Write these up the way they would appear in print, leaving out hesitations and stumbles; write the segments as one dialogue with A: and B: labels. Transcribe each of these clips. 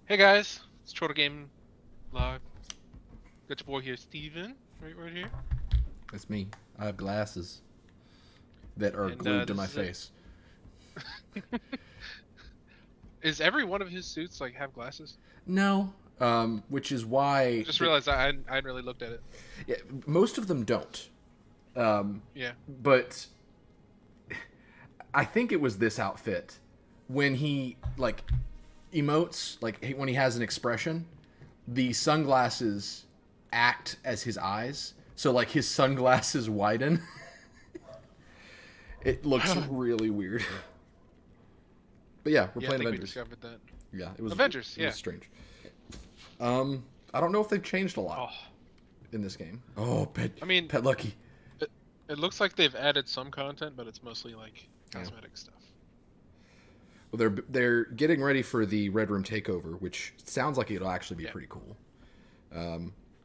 A: Hey guys, it's Chortle Game Live. Got your boy here, Steven, right here.
B: It's me. I have glasses that are
A: And
B: glued to
A: this
B: my
A: is it.
B: face.
A: Is every one of his suits like have glasses?
B: No, which is
A: I
B: why
A: just realized I hadn't really looked at it.
B: yeah, most of them don't.
A: Yeah.
B: But I think it was this outfit when he like emotes, like when he has an expression, the sunglasses act as his eyes. So like his sunglasses widen. It looks really weird. But yeah, we're
A: Yeah, I
B: playing
A: think we
B: Avengers.
A: discovered that.
B: Yeah, it was
A: Avengers,
B: it
A: yeah.
B: was strange. I don't know if they've changed a lot
A: Oh,
B: in this game. Oh,
A: I mean,
B: Pet Lucky.
A: it looks like they've added some content, but it's mostly like
B: Yeah.
A: cosmetic stuff.
B: Well, they're getting ready for the Red Room takeover, which sounds like it'll actually be
A: Yeah.
B: pretty cool.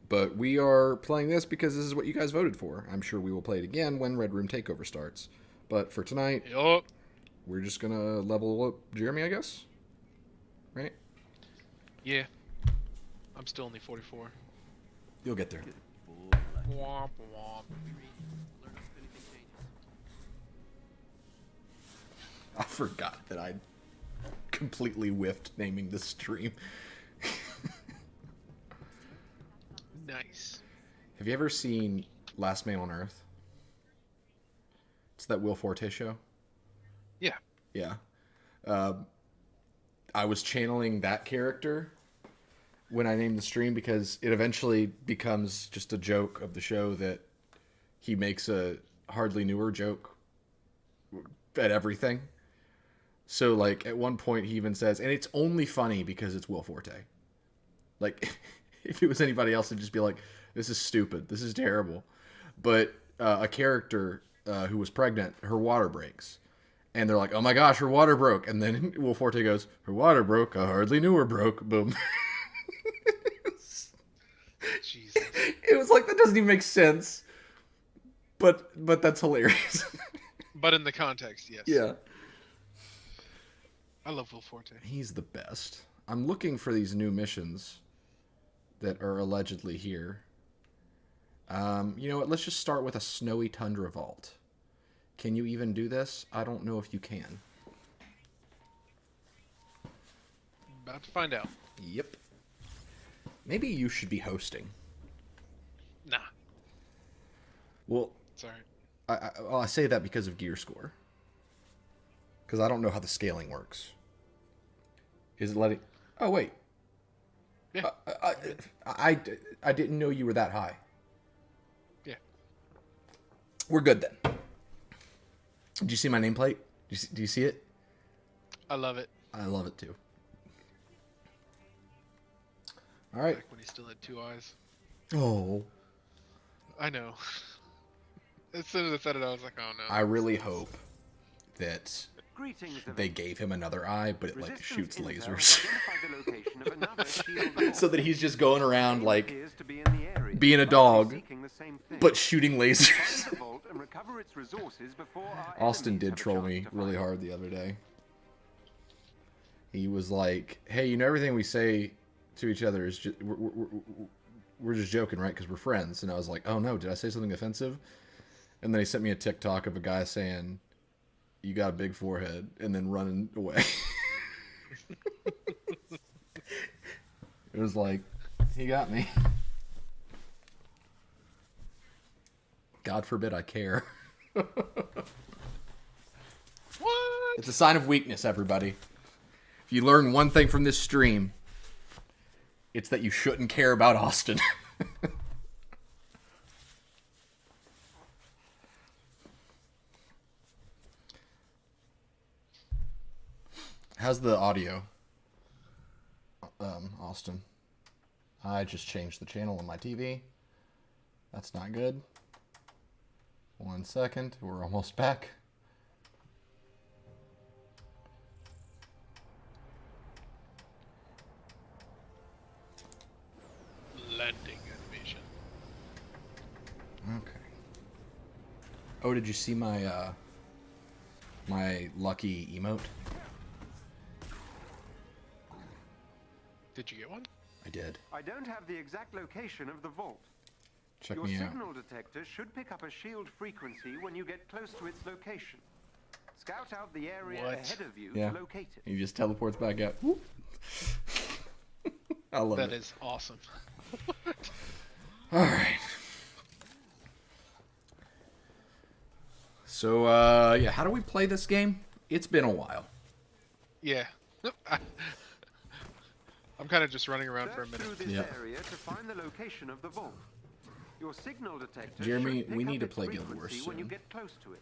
B: But we are playing this because this is what you guys voted for. I'm sure we will play it again when Red Room takeover starts. But for tonight,
A: Yup.
B: we're just gonna level up Jeremy, I guess. Right?
A: Yeah. I'm still only 44.
B: You'll get there.
A: Womp womp.
B: I forgot that I completely whiffed naming the stream.
A: Nice.
B: Have you ever seen Last Man on Earth? It's that Will Forte show.
A: Yeah.
B: Yeah. I was channeling that character when I named the stream because it eventually becomes just a joke of the show that he makes a hardly newer joke at everything. So, like, at one point he even says, and it's only funny because it's Will Forte. Like, if it was anybody else, it'd just be like, this is stupid. This is terrible. But a character who was pregnant, her water breaks. And they're like, oh my gosh, her water broke. And then Will Forte goes, her water broke. I hardly knew her broke. Boom.
A: Jesus.
B: It was like, that doesn't even make sense. But that's hilarious.
A: But in the context, yes.
B: Yeah.
A: I love Will Forte.
B: He's the best. I'm looking for these new missions that are allegedly here. You know what? Let's just start with a snowy tundra vault. Can you even do this? I don't know if you can.
A: About to find out.
B: Yep. Maybe you should be hosting.
A: Nah.
B: Well,
A: It's alright.
B: I say that because of gear score. Because I don't know how the scaling works. Is it letting... Oh, wait.
A: Yeah.
B: I didn't know you were that high.
A: Yeah.
B: We're good then. Did you see my nameplate? Do you see it?
A: I love it.
B: I love it too. All right.
A: Back when he still had two eyes.
B: Oh.
A: I know. As soon as I said it, I was like, oh no.
B: I really hope that
C: Greetings,
B: they gave him another eye, but it like
C: Resistance
B: shoots
C: Intel
B: lasers.
C: identified the location of another shield
B: So that he's just going around like
C: appears to be in the area,
B: being a
C: likely
B: dog,
C: seeking the same thing.
B: but shooting
C: Find
B: lasers.
C: the vault and recover its resources before our
B: Austin
C: enemies
B: did
C: have a
B: troll
C: chance
B: me
C: to
B: really
C: find
B: hard the other day. He was like, "Hey, you know everything we say to each other is just we're just joking, right? Because we're friends." And I was like, "Oh no, did I say something offensive?" And then he sent me a TikTok of a guy saying, "You got a big forehead," and then running away. It was like, he got me. God forbid I care.
A: What?
B: It's a sign of weakness, everybody. If you learn one thing from this stream, it's that you shouldn't care about Austin. How's the audio, Austin? I just changed the channel on my TV. That's not good. 1 second. We're almost back.
A: Landing animation.
B: Okay. Oh, did you see my my lucky emote?
A: Did you get one?
B: I did.
C: I don't have the exact location of the vault.
B: Check
C: Your
B: me out.
C: signal detector should pick up a shield frequency when you get close to its location. Scout out the area
A: What?
C: ahead of you
B: Yeah.
C: to locate it.
B: He just teleports back out. Whoop. I love
A: That
B: it.
A: is awesome.
B: All right. So, yeah, how do we play this game? It's been a while.
A: Yeah. I'm kind of just running around for a
C: Search
A: minute.
C: through this
B: Yep.
C: area to find the location of the vault. Your signal detector
B: Jeremy,
C: should pick
B: we
C: up
B: need to
C: its
B: play Guild Wars
C: frequency when you
B: soon.
C: get close to it.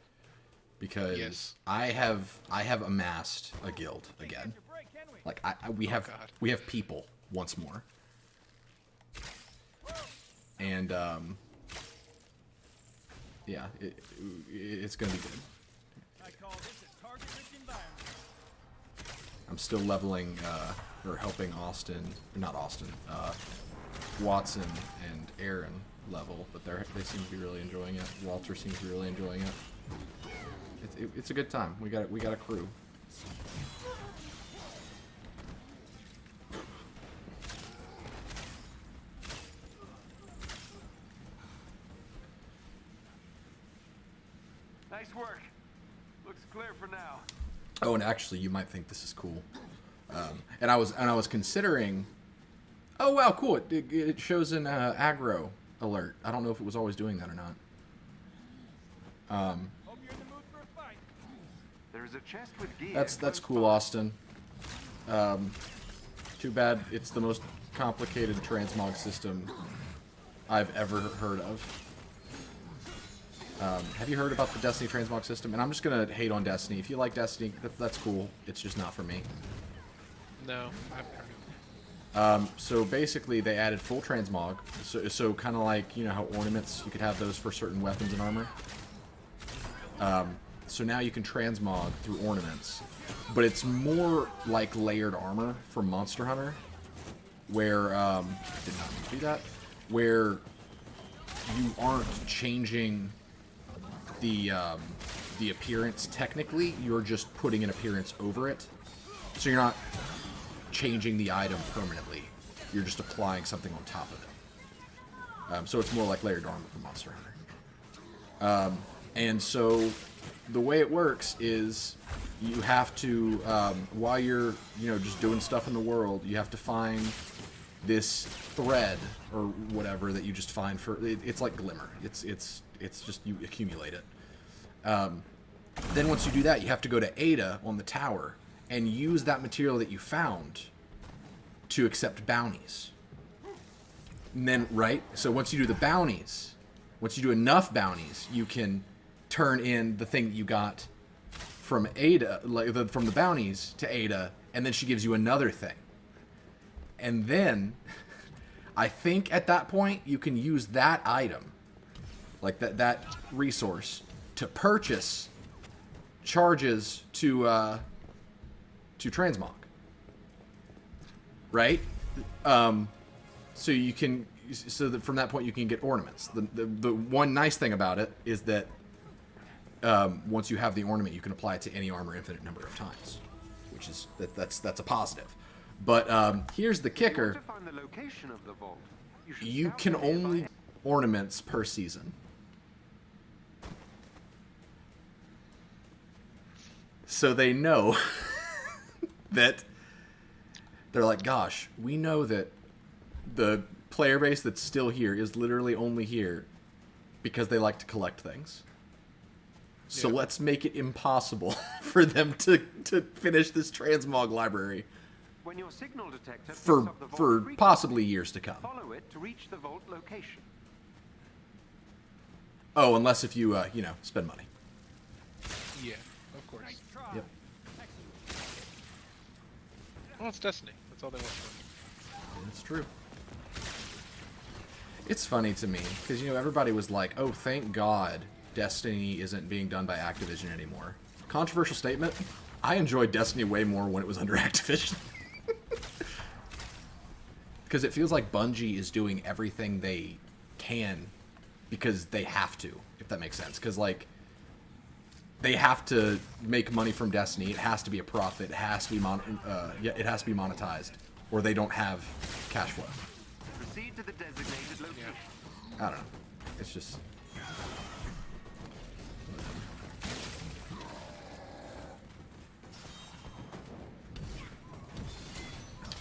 B: Because
A: Yes.
B: I have amassed a guild again. Like we have
A: God.
B: people once more. And yeah, it's gonna be good. I'm still leveling or helping Watson and Aaron level, but they seem to be really enjoying it. Walter seems to be really enjoying it. It's a good time. We got a crew.
C: Nice work. Looks clear for now.
B: Oh, and actually, you might think this is cool. And I was considering. Oh wow, cool! It shows an aggro alert. I don't know if it was always doing that or not.
C: There is a chest with gear.
B: That's
C: close
B: cool,
C: by.
B: Austin. Too bad it's the most complicated transmog system I've ever heard of. Have you heard about the Destiny transmog system? And I'm just gonna hate on Destiny. If you like Destiny, that's cool. It's just not for me.
A: No, I've heard of it.
B: So basically, they added full transmog. So kind of like, you know how ornaments, you could have those for certain weapons and armor. So now you can transmog through ornaments, but it's more like layered armor from Monster Hunter, where I did not mean to do that, where you aren't changing the appearance technically. You're just putting an appearance over it, so you're not changing the item permanently. You're just applying something on top of it. So it's more like layered armor from Monster Hunter. And so the way it works is you have to, while you're, just doing stuff in the world, you have to find this thread or whatever that you just find for. It's like glimmer. It's just you accumulate it. Then once you do that, you have to go to Ada on the tower and use that material that you found to accept bounties. And then, right? So once you do the bounties, once you do enough bounties, you can turn in the thing that you got from Ada, from the bounties to Ada, and then she gives you another thing. And then, I think at that point, you can use that item, like that resource, to purchase charges to transmog. Right? So you can, so that from that point you can get ornaments. The one nice thing about it is that once you have the ornament, you can apply it to any armor infinite number of times, which is that's a positive. But here's the kicker:
C: To find the location of the vault, should
B: you
C: scout
B: can
C: the nearby
B: only ornaments per season. So they know that they're like, gosh, we know that the player base that's still here is literally only here because they like to collect things. So
A: Yeah.
B: let's make it impossible for them to finish this transmog library
C: When your signal detector picks
B: for
C: up the vault
B: for
C: frequency,
B: possibly years to come.
C: follow it to reach the vault location.
B: Oh, unless if you spend money.
A: Yeah, of course.
B: Yep.
A: Well, it's Destiny. That's all they want from
B: That's true. It's funny to me because everybody was like, "Oh, thank God, Destiny isn't being done by Activision anymore." Controversial statement. I enjoyed Destiny way more when it was under Activision. Because it feels like Bungie is doing everything they can because they have to, if that makes sense. Because they have to make money from Destiny. It has to be a profit. It has to be it has to be monetized. or they don't have cash flow.
C: Proceed to the designated location.
B: I don't know. It's just...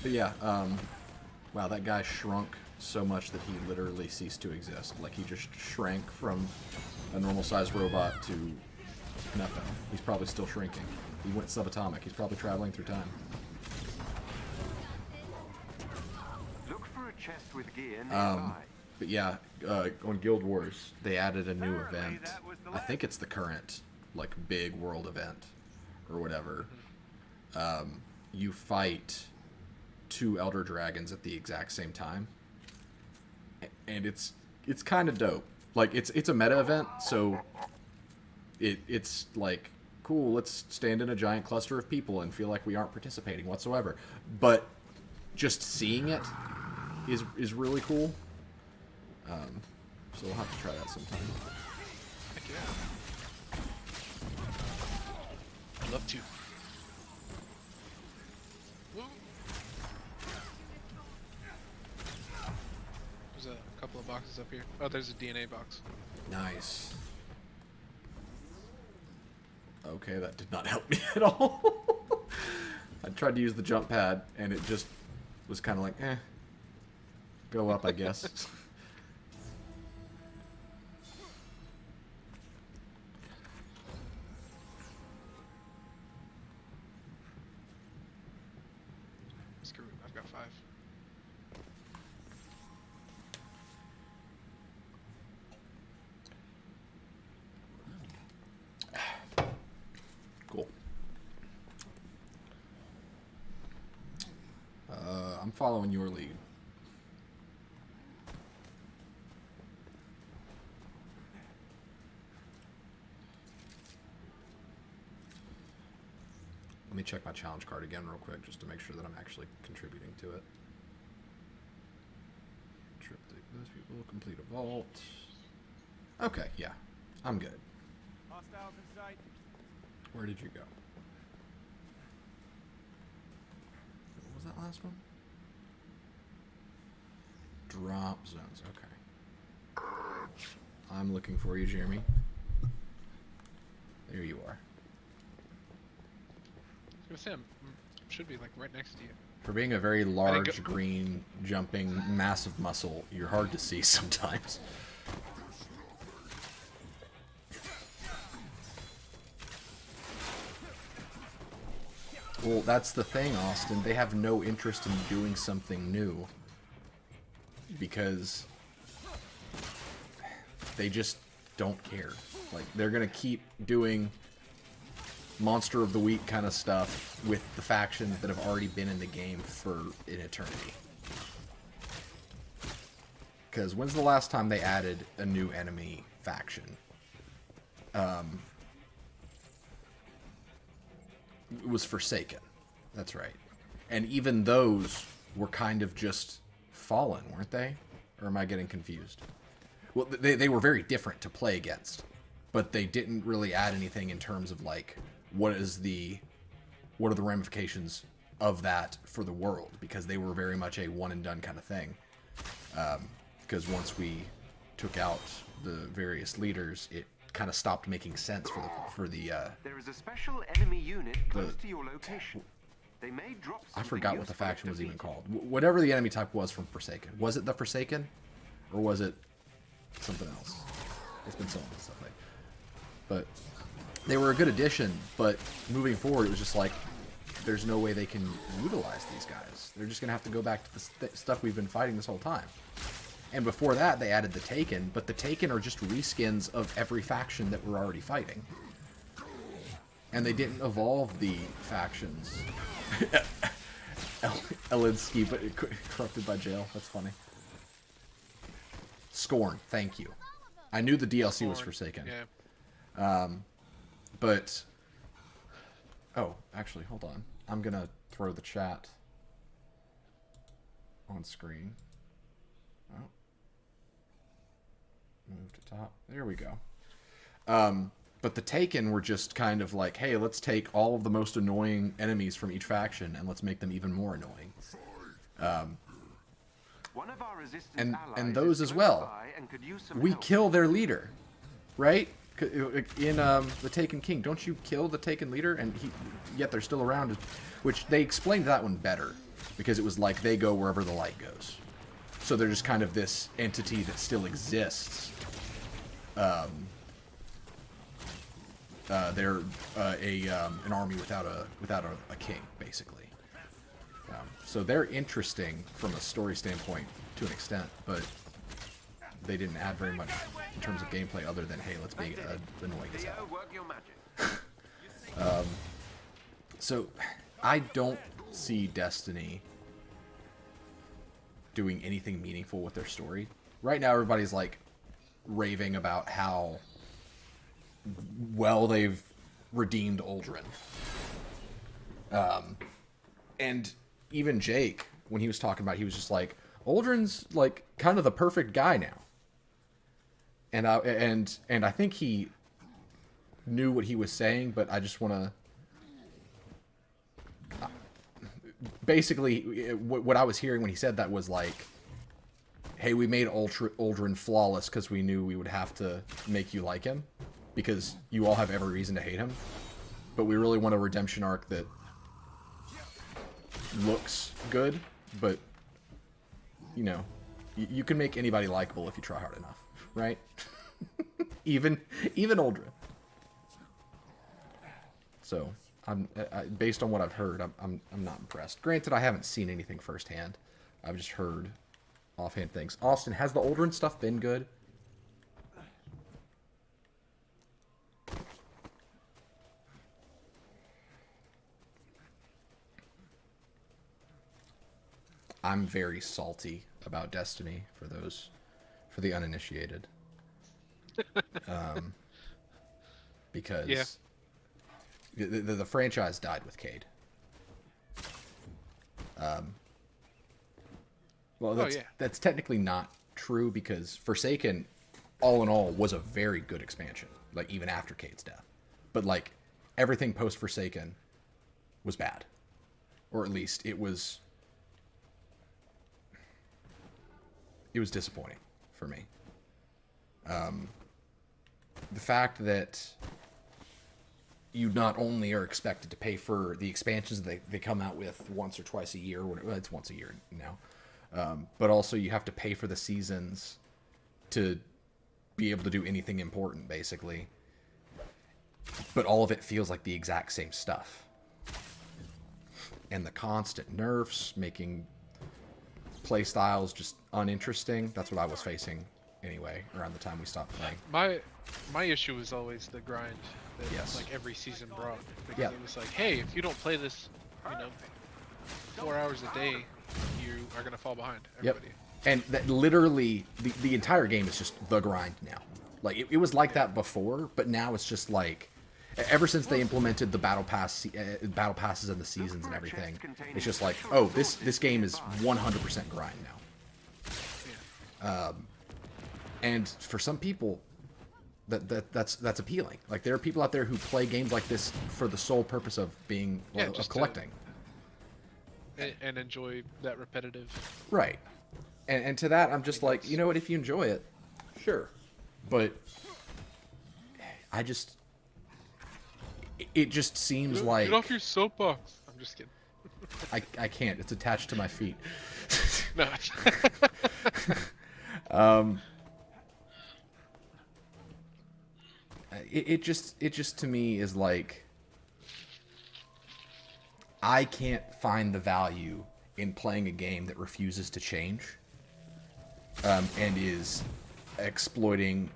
B: But yeah, wow, that guy shrunk so much that he literally ceased to exist. Like, he just shrank from a normal-sized robot to nothing. He's probably still shrinking. He went subatomic. He's probably traveling through time.
C: Look for a chest with gear nearby.
B: But yeah, on Guild Wars, they added a new event. I think it's the current, like, big world event, or whatever. You fight 2 Elder Dragons at the exact same time. And it's kind of dope. Like, it's a meta event, so it's like, cool, let's stand in a giant cluster of people and feel like we aren't participating whatsoever. But just seeing it is really cool. So we'll have to try that sometime.
A: Heck yeah. I'd love to. Woo. There's a couple of boxes up here. Oh, there's a DNA box.
B: Nice. Okay, that did not help me at all. I tried to use the jump pad, and it just was kind of like, eh. Go up, I guess.
A: Screw it, I've got 5.
B: Cool. I'm following your lead. Let me check my challenge card again real quick just to make sure that I'm actually contributing to it. Trip those people, complete a vault. Okay, yeah. I'm good.
D: Hostiles in sight.
B: Where did you go? What was that last one? Drop zones, okay. I'm looking for you, Jeremy. There you are.
A: I was gonna say, should be like right next to you.
B: For being a very large, green, jumping, massive muscle, you're hard to see sometimes. Well, that's the thing, Austin. They have no interest in doing something new. Because they just don't care. Like, they're gonna keep doing Monster of the Week kind of stuff with the factions that have already been in the game for an eternity. Because when's the last time they added a new enemy faction? It was Forsaken. That's right. And even those were kind of just Fallen, weren't they? Or am I getting confused? Well, they were very different to play against. But they didn't really add anything in terms of, like, what are the ramifications of that for the world? Because they were very much a one-and-done kind of thing. Because once we took out the various leaders, it kind of stopped making sense for the
C: There is a special enemy unit close to your location. They may drop
B: I
C: something
B: forgot what the
C: useful if
B: faction was even
C: defeated.
B: called. Whatever the enemy type was from Forsaken. Was it the Forsaken? Or was it something else? It's been so long since I played. But they were a good addition, but moving forward, it was just like, there's no way they can utilize these guys. They're just going to have to go back to the stuff we've been fighting this whole time. And before that, they added the Taken, but the Taken are just reskins of every faction that we're already fighting. And they didn't evolve the factions. Elinsky, but corrupted by jail. That's funny. Scorn, thank you. I knew the DLC was Forsaken.
A: Yeah.
B: But... Oh, actually, hold on. I'm gonna throw the chat on screen. Oh. Move to top. There we go. But the Taken were just kind of like, hey, let's take all of the most annoying enemies from each faction and let's make them even more annoying.
C: One of our resistance
B: And
C: allies
B: those
C: is
B: as
C: close
B: well.
C: by and could use some
B: We
C: help.
B: kill their leader, right? In the Taken King, don't you kill the Taken leader? And yet they're still around, which they explained that one better, because it was like they go wherever the light goes. So they're just kind of this entity that still exists. They're an army without a king, basically. So they're interesting from a story standpoint to an extent, but they didn't add very much in terms of gameplay other than, hey, let's be annoying as
C: Theo,
B: hell.
C: work your magic.
B: So I don't see Destiny doing anything meaningful with their story. Right now, everybody's like raving about how well they've redeemed Uldren. And even Jake, when he was talking about it, he was just like, Uldren's like kind of the perfect guy now. And I think he knew what he was saying, but I just want to... Basically, what I was hearing when he said that was like, hey, we made Uldren flawless because we knew we would have to make you like him, because you all have every reason to hate him. But we really want a redemption arc that looks good, but, you know, you can make anybody likable if you try hard enough, right? even Uldren. So, based on what I've heard, I'm not impressed. Granted, I haven't seen anything firsthand. I've just heard offhand things. Austin, has the Uldren stuff been good? I'm very salty about Destiny for the uninitiated. Because the franchise died with Cade. Well, that's technically not true, because Forsaken, all in all, was a very good expansion. Like, even after Cade's death. But, like, everything post-Forsaken was bad. Or at least it was disappointing for me. The fact that you not only are expected to pay for the expansions that they come out with once or twice a year, well, it's once a year now, but also you have to pay for the seasons to be able to do anything important, basically. But all of it feels like the exact same stuff. And the constant nerfs, making playstyles just uninteresting. That's what I was facing anyway, around the time we stopped playing.
A: My issue was always the grind that
B: Yes.
A: like every season brought. Because
B: Yeah.
A: it was like, hey, if you don't play this, 4 hours a day, you are gonna fall behind everybody.
B: Yep. And that literally, the entire game is just the grind now. Like, it was like that before, but now it's just like, ever since they implemented the battle passes and the seasons and everything, it's just like, oh, this game is 100% grind now. And for some people, that's appealing. Like, there are people out there who play games like this for the sole purpose of being of collecting,
A: and enjoy that repetitive.
B: right? And to that, I'm just like, you know what? If you enjoy it, sure. But it just seems like...
A: Get off your soapbox. I'm just kidding.
B: I can't. It's attached to my feet.
A: No.
B: It just to me is like, I can't find the value in playing a game that refuses to change, and is exploiting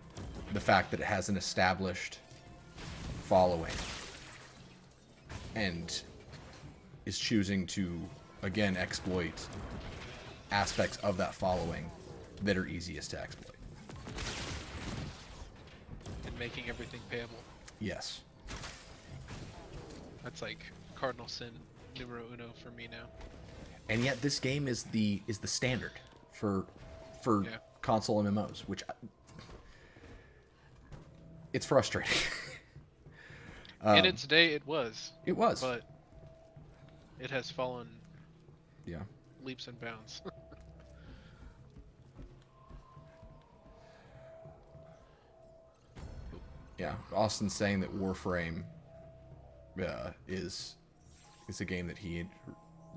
B: the fact that it has an established following, and is choosing to, again, exploit aspects of that following that are easiest to exploit.
A: And making everything payable.
B: Yes.
A: That's like cardinal sin numero uno for me now.
B: And yet this game is the standard for console MMOs, which it's frustrating.
A: In its day, it was.
B: It was.
A: But it has fallen.
B: Yeah.
A: leaps and bounds.
B: Yeah, Austin's saying that Warframe is a game that he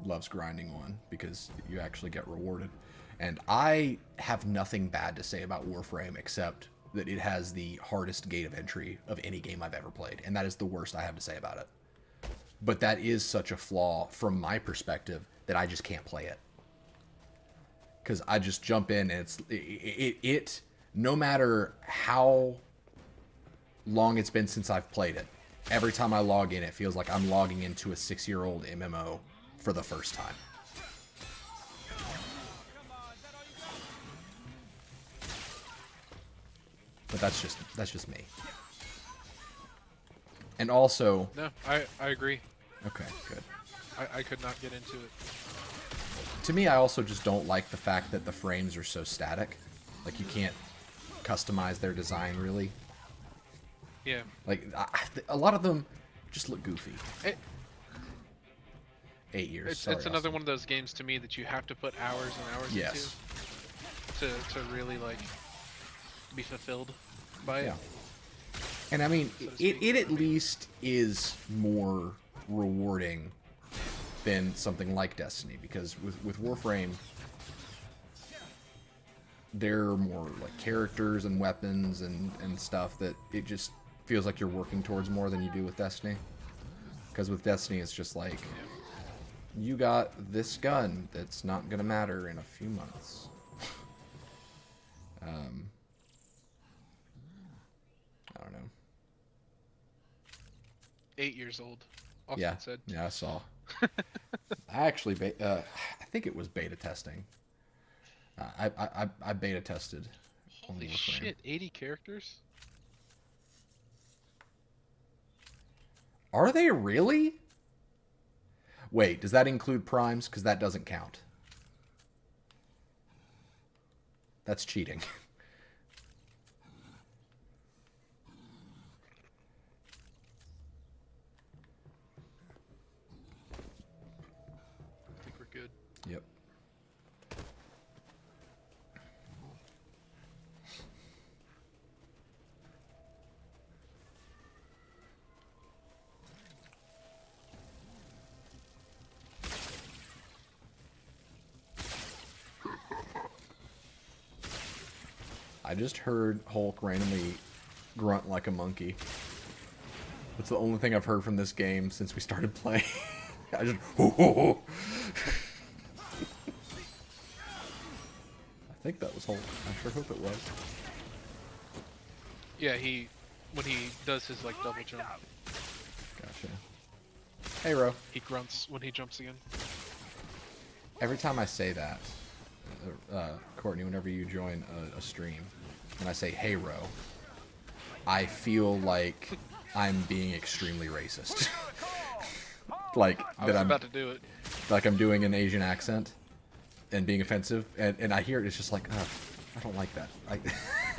B: loves grinding on because you actually get rewarded. And I have nothing bad to say about Warframe except that it has the hardest gate of entry of any game I've ever played, and that is the worst I have to say about it. But that is such a flaw from my perspective that I just can't play it. Because I just jump in and it no matter how long it's been since I've played it, every time I log in, it feels like I'm logging into a 6-year-old MMO for the first time. But that's just me. And also...
A: No, I agree.
B: Okay, good.
A: I could not get into it.
B: To me, I also just don't like the fact that the frames are so static. Like, you can't customize their design, really.
A: Yeah.
B: Like, a lot of them just look goofy. 8 years.
A: It's another one of those games to me that you have to put hours and hours into to really, like, be fulfilled by it.
B: And I mean, it at least is more rewarding than something like Destiny, because with Warframe, there are more like characters and weapons and stuff that it just feels like you're working towards more than you do with Destiny. Because with Destiny, it's just like, you got this gun that's not gonna matter in a few months. I don't know.
A: 8 years old. Austin said.
B: Yeah, I saw. I actually, I think it was beta testing. I beta tested.
A: Holy shit! 80 characters.
B: Are they really? Wait, does that include primes? Because that doesn't count. That's cheating.
A: I think we're good.
B: Yep. I just heard Hulk randomly grunt like a monkey. That's the only thing I've heard from this game since we started playing. I just... I think that was Hulk. I sure hope it was.
A: Yeah, when he does his like double jump,
B: Gotcha. Hey, Ro.
A: he grunts when he jumps again.
B: Every time I say that, Courtney, whenever you join a stream, and I say, hey, Ro, I feel like I'm being extremely racist. Like,
A: I was about to do it.
B: like I'm doing an Asian accent and being offensive, and I hear it, it's just like, oh, I don't like that.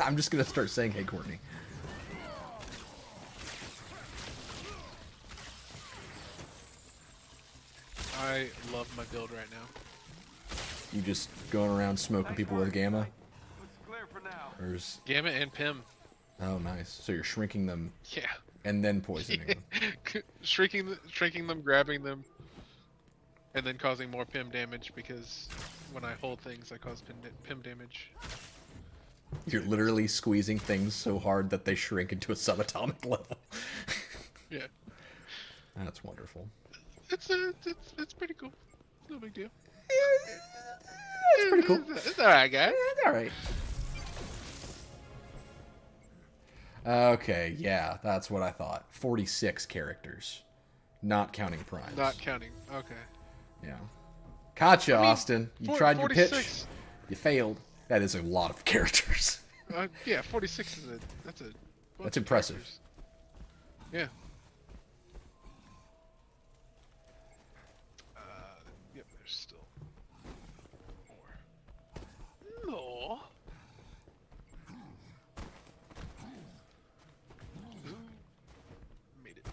B: I'm just going to start saying, hey, Courtney.
A: I love my build right now.
B: You just going around smoking people with Gamma?
C: Looks clear for now.
B: Or is...
A: Gamma and Pim.
B: Oh, nice. So you're shrinking them
A: Yeah.
B: and then poisoning them.
A: shrinking them, grabbing them, and then causing more Pim damage because when I hold things, I cause Pim damage.
B: You're literally squeezing things so hard that they shrink into a subatomic level.
A: Yeah.
B: That's wonderful.
A: It's pretty cool. No big deal.
B: It's pretty cool.
A: It's alright, guys.
B: It's alright. Okay, yeah, that's what I thought. 46 characters. Not counting primes.
A: Not counting. Okay.
B: Yeah. Gotcha, Austin. You tried your
A: 46.
B: pitch. You failed. That is a lot of characters.
A: Yeah, 46 is that's
B: That's impressive.
A: Characters. Yeah. Yep, there's still more. No. Made it.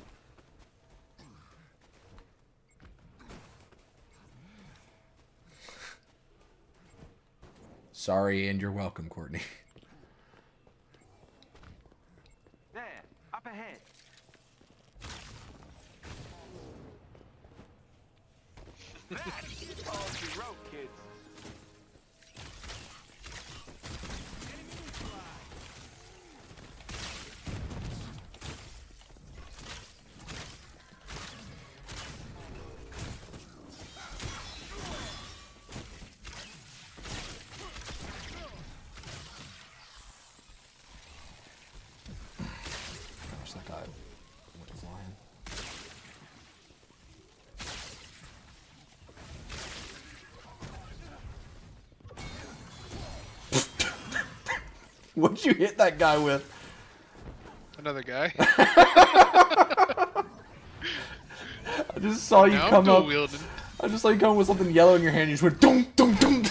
B: Sorry, and you're welcome, Courtney.
C: There, up ahead. That's all you wrote, kids.
B: Gosh, that guy went flying. What'd you hit that guy with?
A: Another guy.
B: I just saw you
A: Now I'm
B: come
A: dual
B: up.
A: wielding.
B: I just saw you come with something yellow in your hand. You just went dunk, dunk, dunk.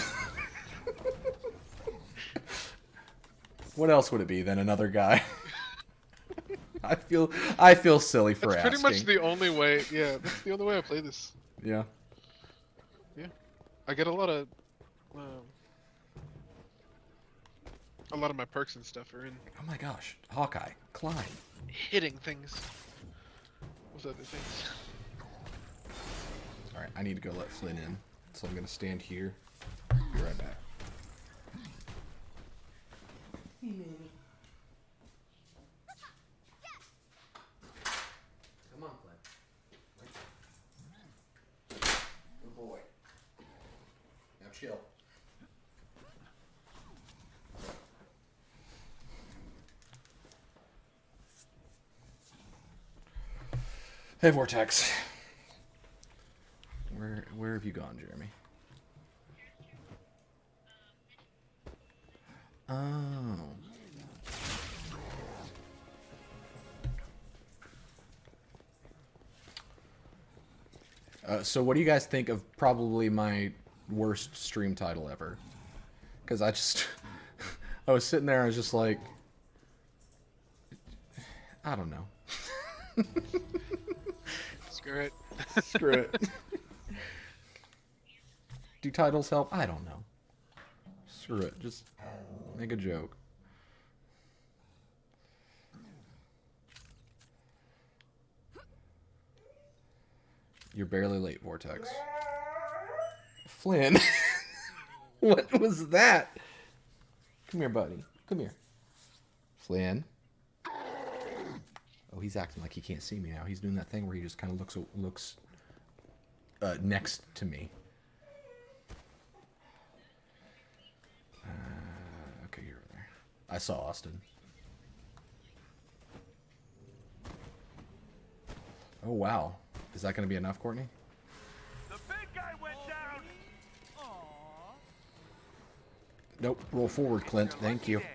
B: What else would it be than another guy? I feel silly for
A: That's
B: asking.
A: pretty much the only way. Yeah, that's the only way I play this.
B: Yeah.
A: Yeah, I get a lot of my perks and stuff are in
B: Oh my gosh, Hawkeye, climb.
A: hitting things with other things.
B: All right, I need to go let Flynn in, so I'm gonna stand here. Be right back. Come on, Flynn. Good boy. Now chill. Hey, Vortex. Where have you gone, Jeremy? Oh. So what do you guys think of probably my worst stream title ever? Because I just... I was sitting there, I was just like... I don't know.
A: Screw it.
B: Screw it. Do titles help? I don't know. Screw it. Just make a joke. You're barely late, Vortex. Flynn. What was that? Come here, buddy. Come here. Flynn. Oh, he's acting like he can't see me now. He's doing that thing where he just kind of looks next to me. Okay, you're over there. I saw Austin. Oh, wow. Is that going to be enough, Courtney?
C: The big guy went down.
B: Nope. Roll forward, Clint. Thank you.
D: This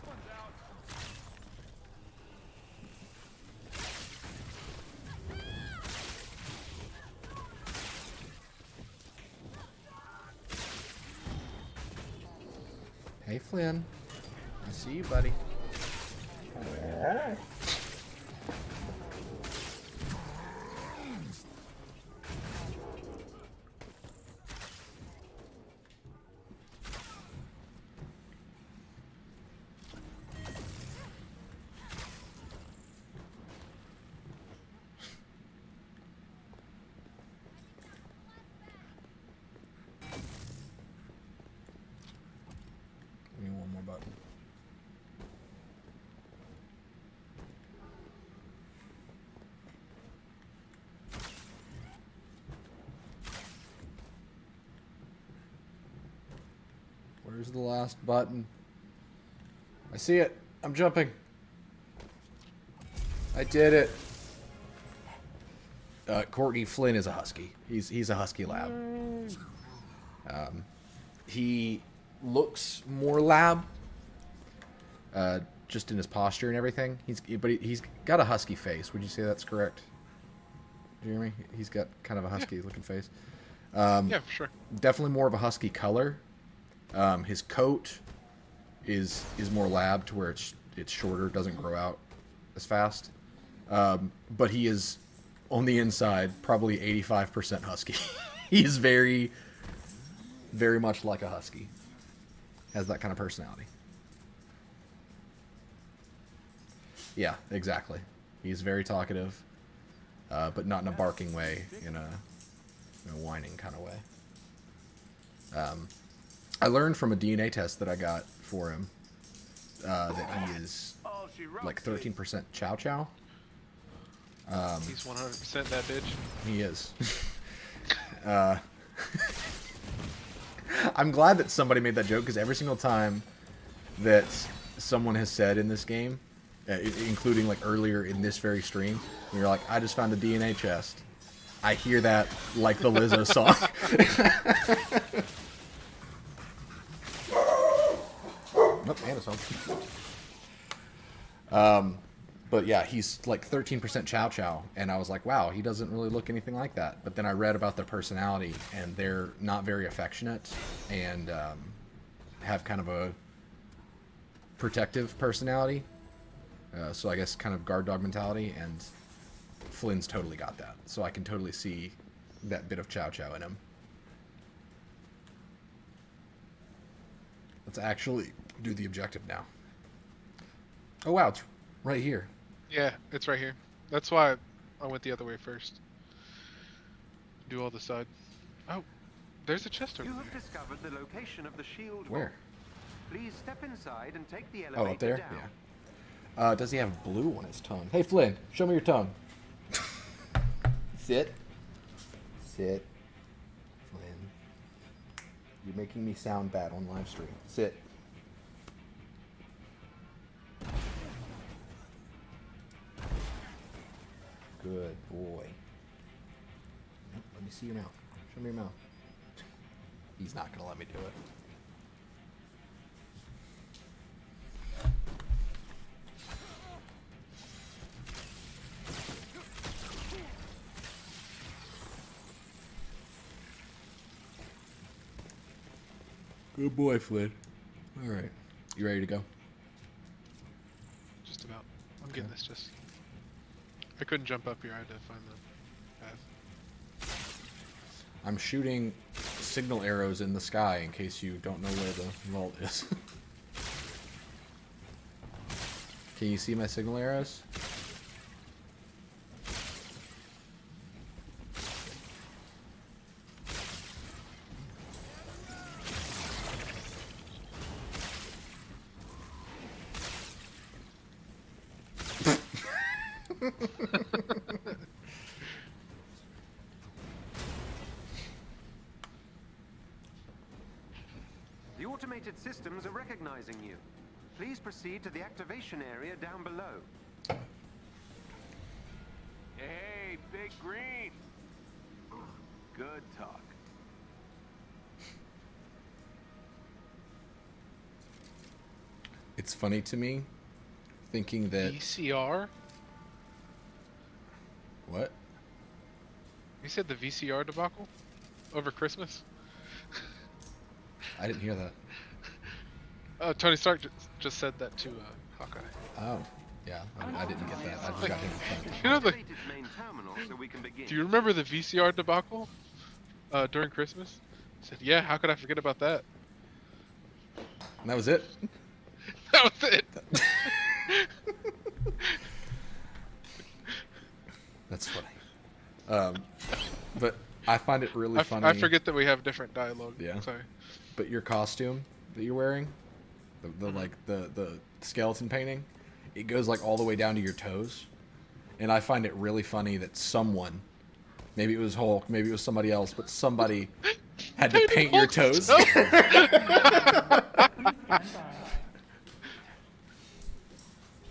D: one's out.
B: Hey, Flynn. I see you, buddy. Give me one more button. Where's the last button? I see it. I'm jumping. I did it. Courtney Flynn is a husky. He's a husky lab. He looks more lab, just in his posture and everything. He's got a husky face. Would you say that's correct, Jeremy? He's got kind of a husky looking face.
A: Yeah, for sure.
B: Definitely more of a husky color. His coat is more lab to where it's shorter, doesn't grow out as fast. But he is on the inside, probably 85% husky. He's very, very much like a husky. Has that kind of personality. Yeah, exactly. He's very talkative, but not in a barking way, in a whining kind of way. I learned from a DNA test that I got for him that he is like 13% Chow Chow.
A: He's 100% that bitch.
B: He is. I'm glad that somebody made that joke, because every single time that someone has said in this game, including like earlier in this very stream, when you're like, I just found a DNA chest, I hear that like the Lizzo song. Oh, Anna's home. But yeah, he's like 13% Chow Chow, and I was like, wow, he doesn't really look anything like that. But then I read about their personality, and they're not very affectionate, and have kind of a protective personality. So I guess kind of guard dog mentality, and Flynn's totally got that. So I can totally see that bit of Chow Chow in him. Let's actually do the objective now. Oh wow, it's right here.
A: Yeah, it's right here. That's why I went the other way first. Do all the side. Oh, there's a chest over
C: You
A: there.
C: have discovered the location of the shield
B: Where?
C: vault. Please step inside and take the elevator
B: Oh, up there?
C: down.
B: Yeah. Does he have blue on his tongue? Hey, Flynn, show me your tongue. Sit. Sit. Flynn. You're making me sound bad on live stream. Sit. Good boy. Yep, let me see your mouth. Show me your mouth. He's not going to let me do it. Good boy, Flynn. All right. You ready to go?
A: Just about. I'm getting this just. I couldn't jump up here. I had to find the path.
B: I'm shooting signal arrows in the sky in case you don't know where the vault is. Can you see my signal arrows?
C: The automated systems are recognizing you. Please proceed to the activation area down below.
D: Hey, Big Green. Good talk.
B: It's funny to me thinking that...
A: VCR?
B: What?
A: You said the VCR debacle? Over Christmas?
B: I didn't hear that.
A: Tony Stark just said that to Hawkeye.
B: Oh, yeah. I didn't get that. I just got him in front.
A: You know the,
C: Activate its main terminal so we can begin.
A: do you remember the VCR debacle during Christmas? I said, yeah, how could I forget about that?
B: And that was it?
A: That was it.
B: That's funny. But I find it really funny.
A: I forget that we have different dialogue.
B: Yeah.
A: Sorry.
B: But your costume that you're wearing, the like the skeleton painting, it goes like all the way down to your toes, and I find it really funny that someone, maybe it was Hulk, maybe it was somebody else, but somebody had to paint your toes.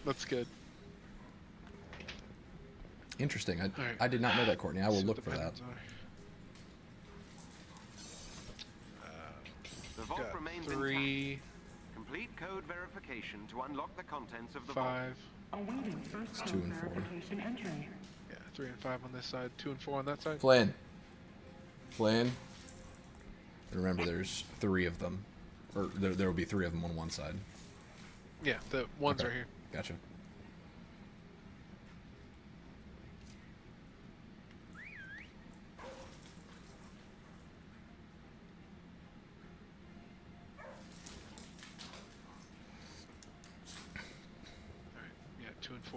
A: That's good.
B: Interesting.
A: Alright.
B: I did not know that, Courtney. I will
A: See what
B: look
A: the
B: for that.
A: buttons are.
C: The vault
A: Got
C: remains
A: 3,
C: intact. Complete code verification to unlock the contents of the
A: 5.
E: Awaiting first
B: It's
E: code
B: 2 and 4.
E: verification entry.
A: Yeah, 3 and 5 on this side, 2 and 4 on that side.
B: Flynn. Flynn. Remember, there's 3 of them, or there will be 3 of them on one side.
A: Yeah, the ones
B: Okay.
A: are here.
B: Gotcha.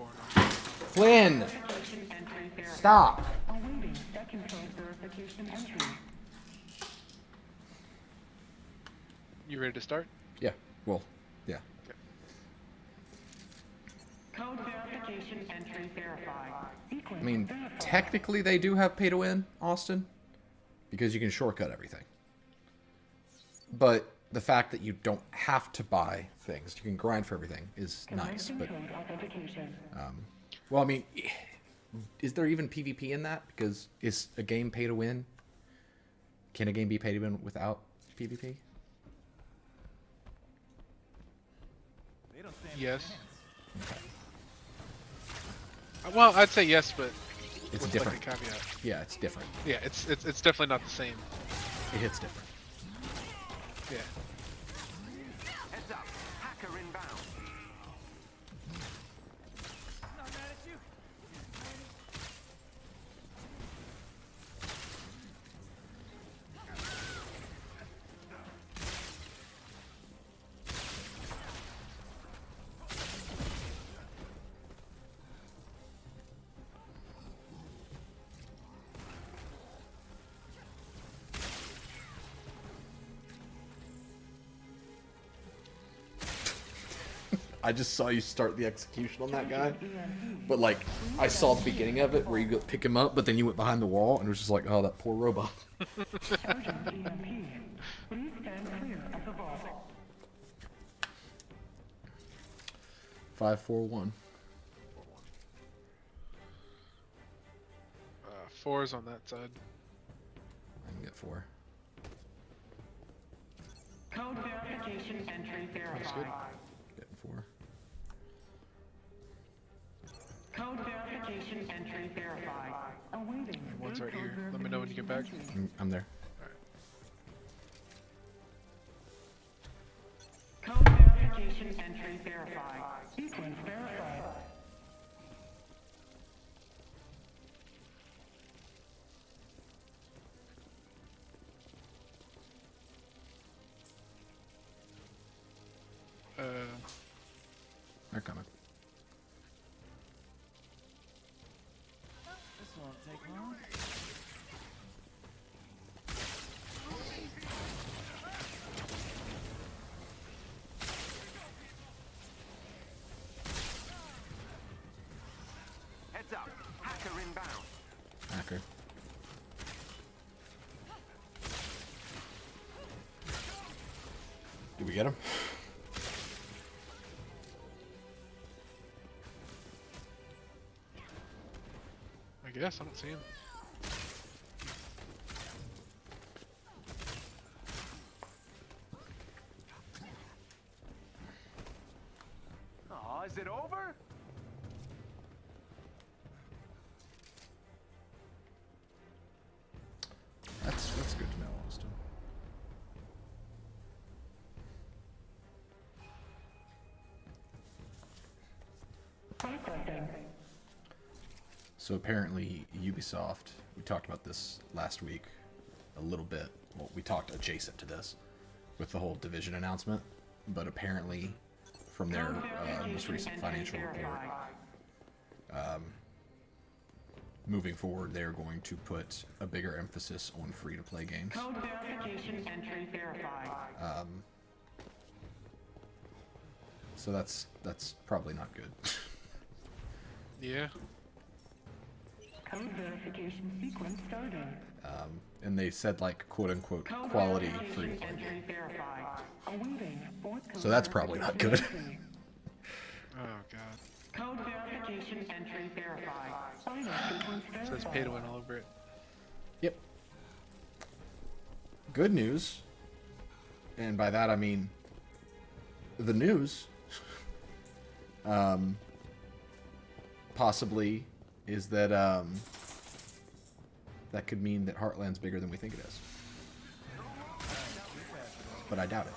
A: 4 now.
B: Flynn, stop.
E: Awaiting second code verification entry.
A: You ready to start?
B: Yeah. Well, yeah.
E: Code verification entry verified. Sequence
B: I mean,
E: verified.
B: technically they do have pay to win, Austin, because you can shortcut everything. But the fact that you don't have to buy things, you can grind for everything, is nice.
E: Commencing
B: But
E: code authentication.
B: well, I mean, is there even PvP in that? Because is a game pay to win? Can a game be pay to win without PvP?
A: Yes. Well, I'd say yes, but
B: It's
A: with
B: different.
A: like a caveat.
B: Yeah, it's different.
A: Yeah, it's definitely not the same.
B: It hits different.
A: Yeah.
C: Heads up. Hacker inbound.
B: I just saw you start the execution on that guy, but like I saw the beginning of it where you go pick him up, but then you went behind the wall and it was just like, oh, that poor robot.
E: Urgent EMP. Please stand clear of the vault.
B: 541.
A: 4's on that side.
B: I can get 4.
E: Code verification entry verified.
B: Getting 4.
E: Code verification entry verified. Awaiting.
A: One's
E: third
A: right here.
E: code
A: Let me know when you get back.
E: verification
B: I'm there.
E: entry. Code verification entry verified. Sequence verified.
B: They're coming.
F: This won't take long.
C: Heads up. Hacker inbound.
B: Hacker. Did we get him?
A: I guess I don't see him.
D: Oh, is it over?
B: That's good to know, Austin.
E: Processing.
B: So apparently Ubisoft, we talked about this last week a little bit. Well, we talked adjacent to this with the whole Division announcement, but apparently from their most recent financial report, moving forward, they're going to put a bigger emphasis on free-to-play games.
E: Code verification entry verified.
B: So that's probably not good.
A: Yeah.
E: Code verification sequence starting.
B: And they said like quote-unquote
E: Code
B: quality
E: verification
B: free-to-play.
E: entry verified. Awaiting fourth code
B: So that's probably not good.
E: verification entry.
A: Oh god.
E: Code verification entry verified. Final sequence
A: It says
E: verified.
A: pay to win all over it.
B: Yep. Good news, and by that I mean the news, possibly is that that could mean that Heartland's bigger than we think it is. But I doubt it.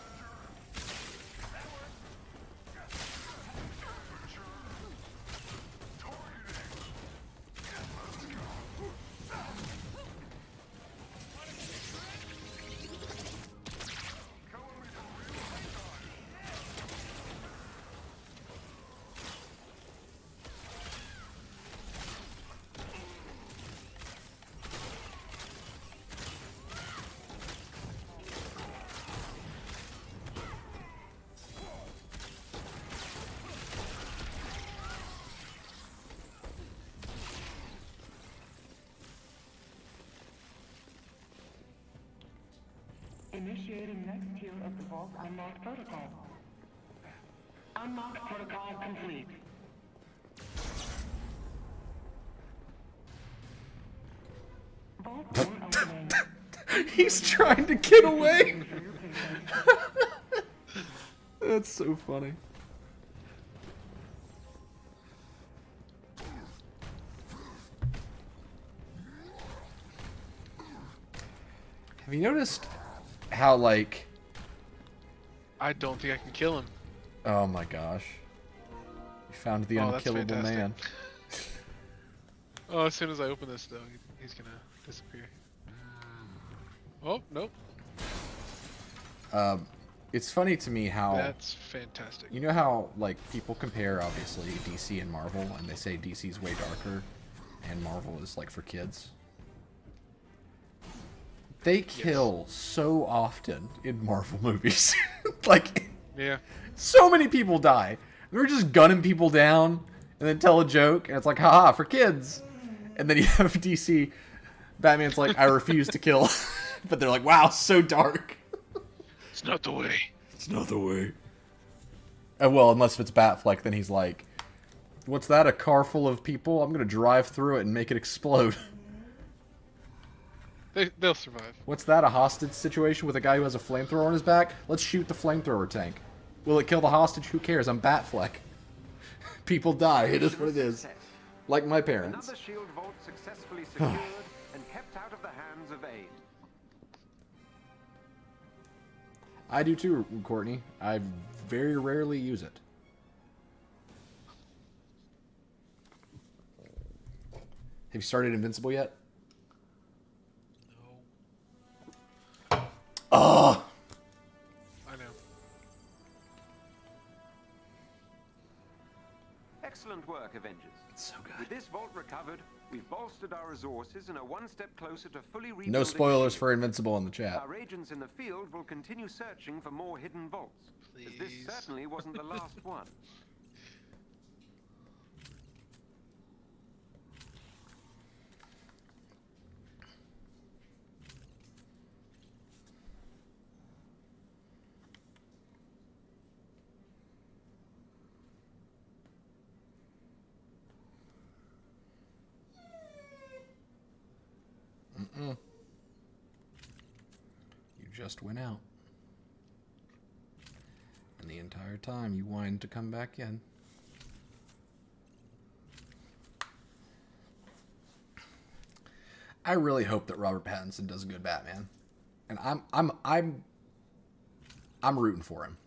E: Initiating next tier of the Vault Unlocked Protocol. Unlocked Protocol complete. Vault door opening.
B: He's trying to get away. That's so funny. Have you noticed how, like...
A: I don't think I can kill him.
B: Oh my gosh. You found the
A: Oh, that's
B: unkillable
A: fantastic.
B: man.
A: Oh, as soon as I open this, though, he's gonna disappear. Oh, nope.
B: It's funny to me how...
A: That's fantastic.
B: You know how, like, people compare, obviously, DC and Marvel, and they say DC's way darker, and Marvel is, like, for kids? They kill so often in Marvel movies. Like,
A: Yeah.
B: so many people die. They're just gunning people down, and then tell a joke, and it's like, haha, for kids. And then you have DC, Batman's like, I refuse to kill. But they're like, wow, so dark.
A: It's not the way.
B: It's not the way. Well, unless if it's Batfleck, then he's like, what's that, a car full of people? I'm going to drive through it and make it explode.
A: They'll survive.
B: What's that, a hostage situation with a guy who has a flamethrower on his back? Let's shoot the flamethrower tank. Will it kill the hostage? Who cares? I'm Batfleck. People die. It is what it is. Like my parents.
C: Another shield vault successfully secured and kept out of the hands of aid.
B: I do too, Courtney. I very rarely use it. Have you started Invincible yet?
A: No.
B: Oh!
A: I know.
C: Excellent work, Avengers.
B: It's so
C: With
B: good.
C: this vault recovered, we've bolstered our resources and are one step closer to fully rebuilding.
B: No spoilers
C: the
B: for Invincible in the chat.
C: Our agents in the field will continue searching for more hidden vaults. As this
A: Please.
C: certainly wasn't the last one.
B: Mm-mm. You just went out. And the entire time you whined to come back in. I really hope that Robert Pattinson does a good Batman. And I'm rooting for him.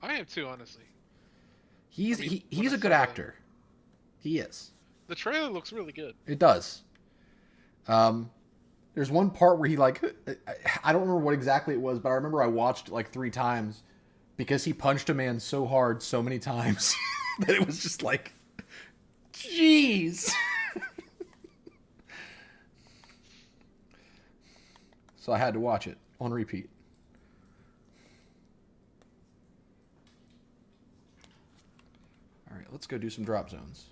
A: I am too, honestly.
B: He's
A: I mean,
B: he's
A: when I
B: a good
A: saw
B: actor. He is.
A: The trailer looks really good.
B: It does. There's one part where he, like, I don't remember what exactly it was, but I remember I watched it like 3 times because he punched a man so hard so many times that it was just like, jeez. So I had to watch it on repeat. All right, let's go do some drop zones.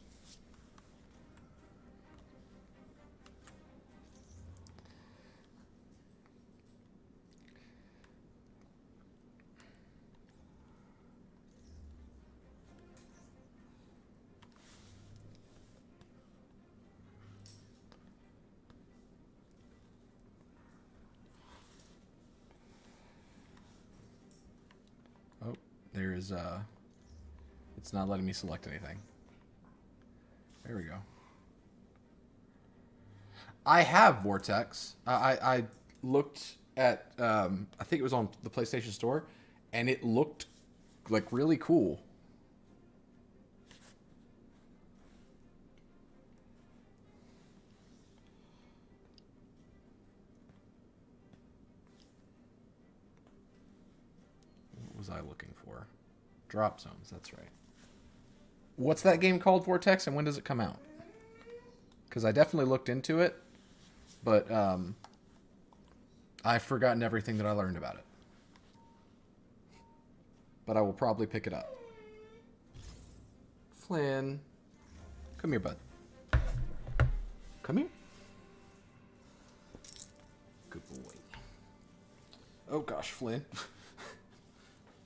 B: Oh, there is it's not letting me select anything. There we go. I have Vortex. I looked at I think it was on the PlayStation Store, and it looked like really cool. What was I looking for? Drop zones, that's right. What's that game called, Vortex, and when does it come out? Because I definitely looked into it, but I've forgotten everything that I learned about it. But I will probably pick it up. Flynn. Come here, bud. Come here. Oh gosh, Flynn.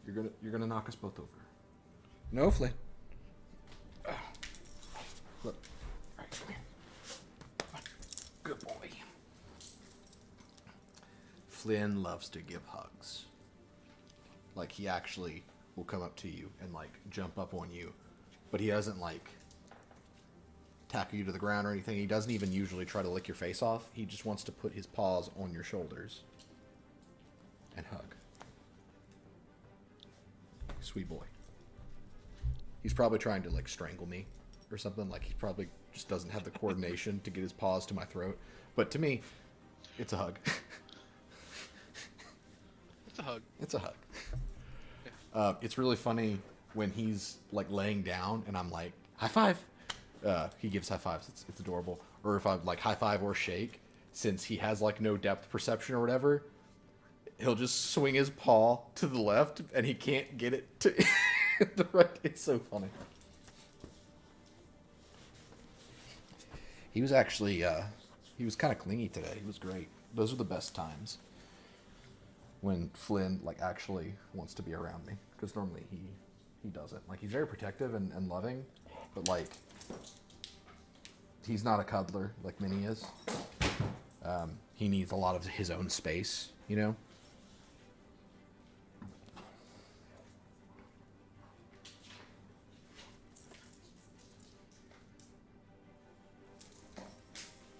B: You're gonna knock us both over. No, Flynn. Look. Alright, come here. Come on. Good boy. Flynn loves to give hugs. Like, he actually will come up to you and, like, jump up on you. But he doesn't, like, tackle you to the ground or anything. He doesn't even usually try to lick your face off. He just wants to put his paws on your shoulders and hug. Sweet boy. He's probably trying to, like, strangle me or something. Like, he probably just doesn't have the coordination to get his paws to my throat. But to me, it's a hug.
A: It's a hug.
B: It's a hug. It's really funny when he's, like, laying down and I'm like, high five. He gives high fives. It's adorable. Or if I'm like high five or shake, since he has, like, no depth perception or whatever, he'll just swing his paw to the left and he can't get it to the right. It's so funny. He was actually, he was kind of clingy today. He was great. Those are the best times. When Flynn, like, actually wants to be around me. Because normally he doesn't. Like, he's very protective and loving. But, like, he's not a cuddler like Minnie is. He needs a lot of his own space, you know?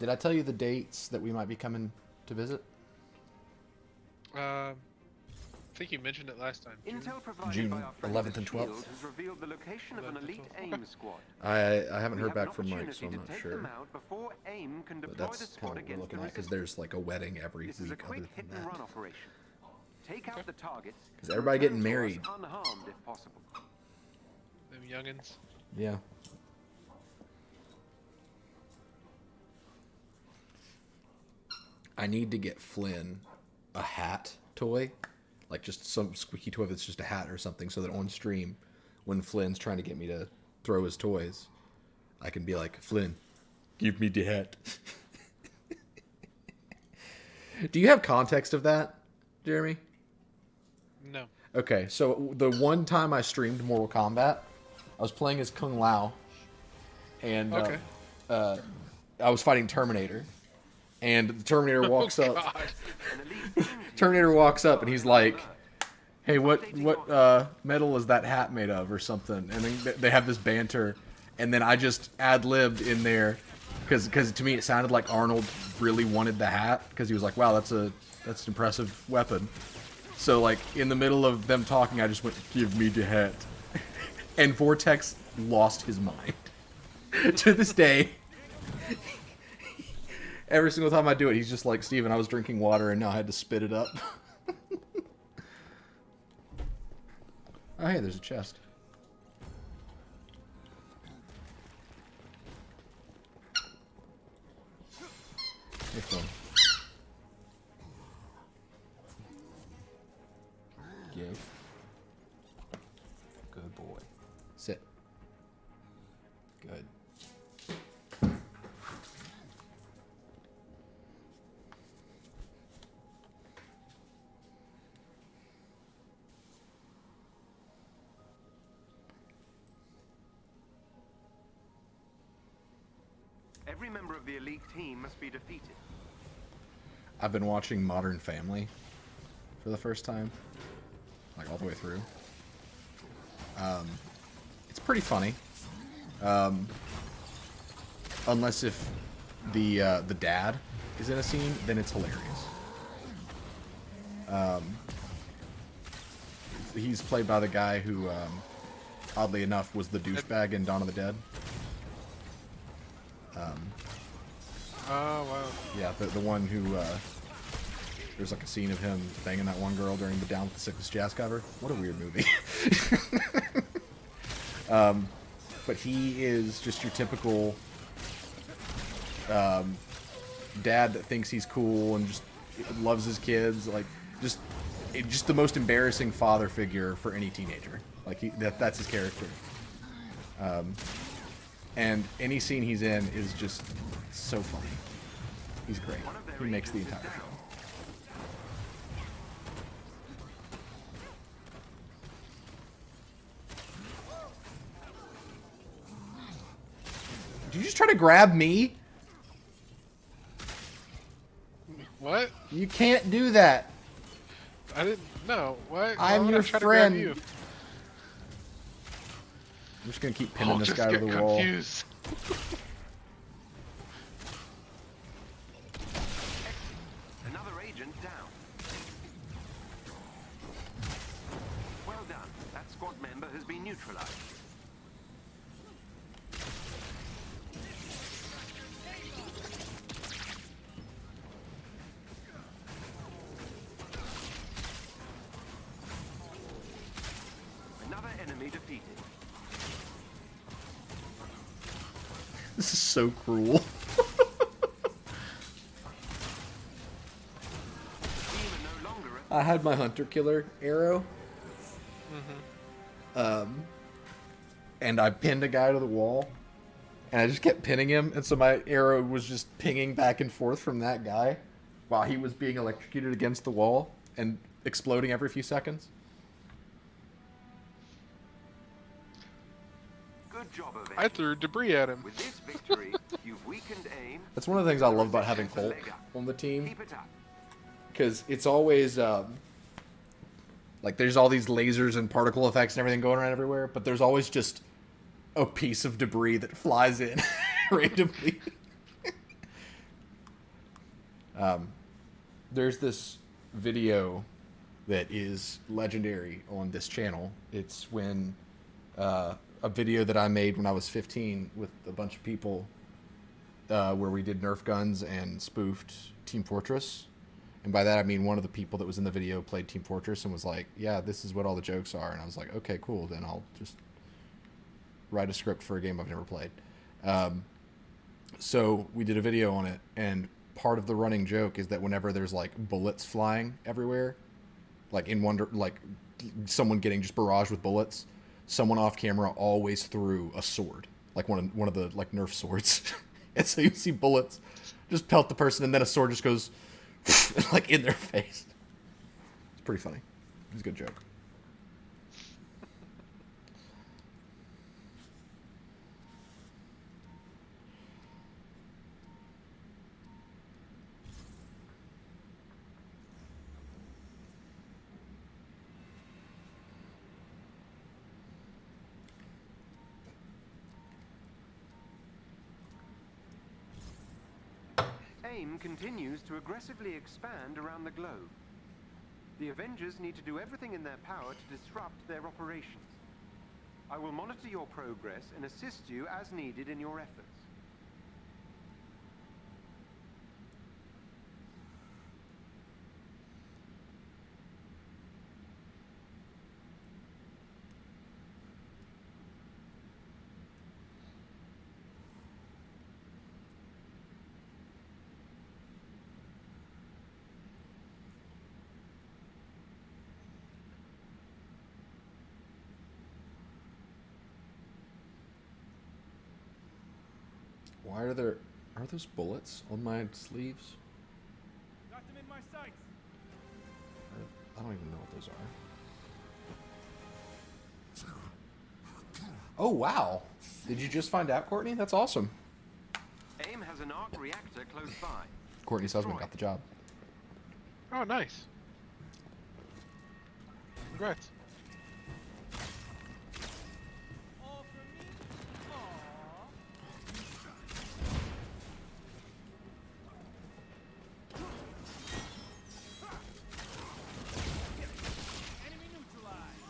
B: Did I tell you the dates that we might be coming to visit?
A: I think you mentioned it last time.
C: Intel provided
B: June
C: by our friends
B: 11th
C: at
B: and
C: Shield
B: 12th.
C: has revealed the location of an
A: 11th and
C: elite
A: 12th.
C: AIM squad.
B: I haven't
C: We
B: heard
C: have an
B: back from Mike, so
C: opportunity
B: I'm
C: to
B: not
C: take
B: sure.
C: them out before AIM can
B: But
C: deploy
B: that's
C: the
B: kind
C: squad
B: of what we're
C: against
B: looking
C: the
B: at, because
C: resistance.
B: there's, like, a wedding every
C: This is a
B: week other
C: quick
B: than
C: hit-and-run
B: that.
C: operation. Take out the targets.
B: 'Cause everybody getting
C: return to us
B: married.
C: unharmed if possible.
A: Them youngins.
B: Yeah. I need to get Flynn a hat toy. Like, just some squeaky toy that's just a hat or something, so that on stream, when Flynn's trying to get me to throw his toys, I can be like, Flynn, give me the hat. Do you have context of that, Jeremy?
A: No.
B: Okay, so the one time I streamed Mortal Kombat, I was playing as Kung Lao, and
A: Okay.
B: I was fighting Terminator, and the Terminator walks
A: Oh,
B: up.
A: God.
C: An elite AIM team
B: Terminator walks up and he's like,
C: alert.
B: "Hey, what metal is that hat made of, or something?" And then they have this banter, and then I just ad-libbed in there, because to me it sounded like Arnold really wanted the hat, because he was like, "Wow, that's an impressive weapon." So, like, in the middle of them talking, I just went, "Give me the hat," and Vortex lost his mind. To this day, every single time I do it, he's just like, "Steven, I was drinking water and now I had to spit it up." Oh, hey, there's a chest. Hey, Flynn. Yay. Good boy. Sit. Good.
C: Every member of the elite team must be defeated.
B: I've been watching Modern Family for the first time, like all the way through. It's pretty funny, unless if the dad is in a scene, then it's hilarious. He's played by the guy who, oddly enough, was the douchebag in Dawn of the Dead.
A: Oh, wow.
B: Yeah, the one who, there's like a scene of him banging that one girl during the Down with the Sickness jazz cover. What a weird movie. But he is just your typical dad that thinks he's cool and just loves his kids. Like, just the most embarrassing father figure for any teenager. Like, that's his character. And any scene he's in is just so funny. He's great. He makes the entire show. Did you just try to grab me?
A: What?
B: You can't do that.
A: I didn't know. What?
B: I'm
A: Why would
B: your
A: I try to grab
B: friend.
A: you?
B: I'm just gonna keep pinning
A: I'll
B: this
A: just
B: guy to
A: get
B: the wall.
A: confused.
C: Another agent down. Well done. That squad member has been neutralized. Another enemy defeated.
B: This is so cruel.
C: Team are no longer a
B: I had my hunter killer arrow. And I pinned a guy to the wall. And I just kept pinning him. And so my arrow was just pinging back and forth from that guy while he was being electrocuted against the wall and exploding every few seconds.
C: good job of
A: I
C: it.
A: threw debris at him.
C: With this victory, you've weakened AIM.
B: That's one of the things I love about having Hulk on the team.
C: Keep it up.
B: Because it's always, like, there's all these lasers and particle effects and everything going around everywhere, but there's always just a piece of debris that flies in randomly. There's this video that is legendary on this channel. It's when a video that I made when I was 15 with a bunch of people where we did Nerf guns and spoofed Team Fortress. And by that, I mean one of the people that was in the video played Team Fortress and was like, yeah, this is what all the jokes are. And I was like, okay, cool. Then I'll just write a script for a game I've never played. So we did a video on it. And part of the running joke is that whenever there's like bullets flying everywhere, like in wonder, like someone getting just barraged with bullets, someone off camera always threw a sword, like one of the like Nerf swords. And so you see bullets just pelt the person, and then a sword just goes like in their face. It's pretty funny. It's a good joke.
C: AIM continues to aggressively expand around the globe. The Avengers need to do everything in their power to disrupt their operations. I will monitor your progress and assist you as needed in your efforts.
B: Why are those bullets on my sleeves?
D: Got them in my sights.
B: I don't even know what those are. Oh, wow. Did you just find out, Courtney? That's awesome.
C: AIM has an arc reactor close by.
B: Courtney's husband got the job.
A: Oh, nice. Congrats.
D: All for me? Aww. Enemy neutralized.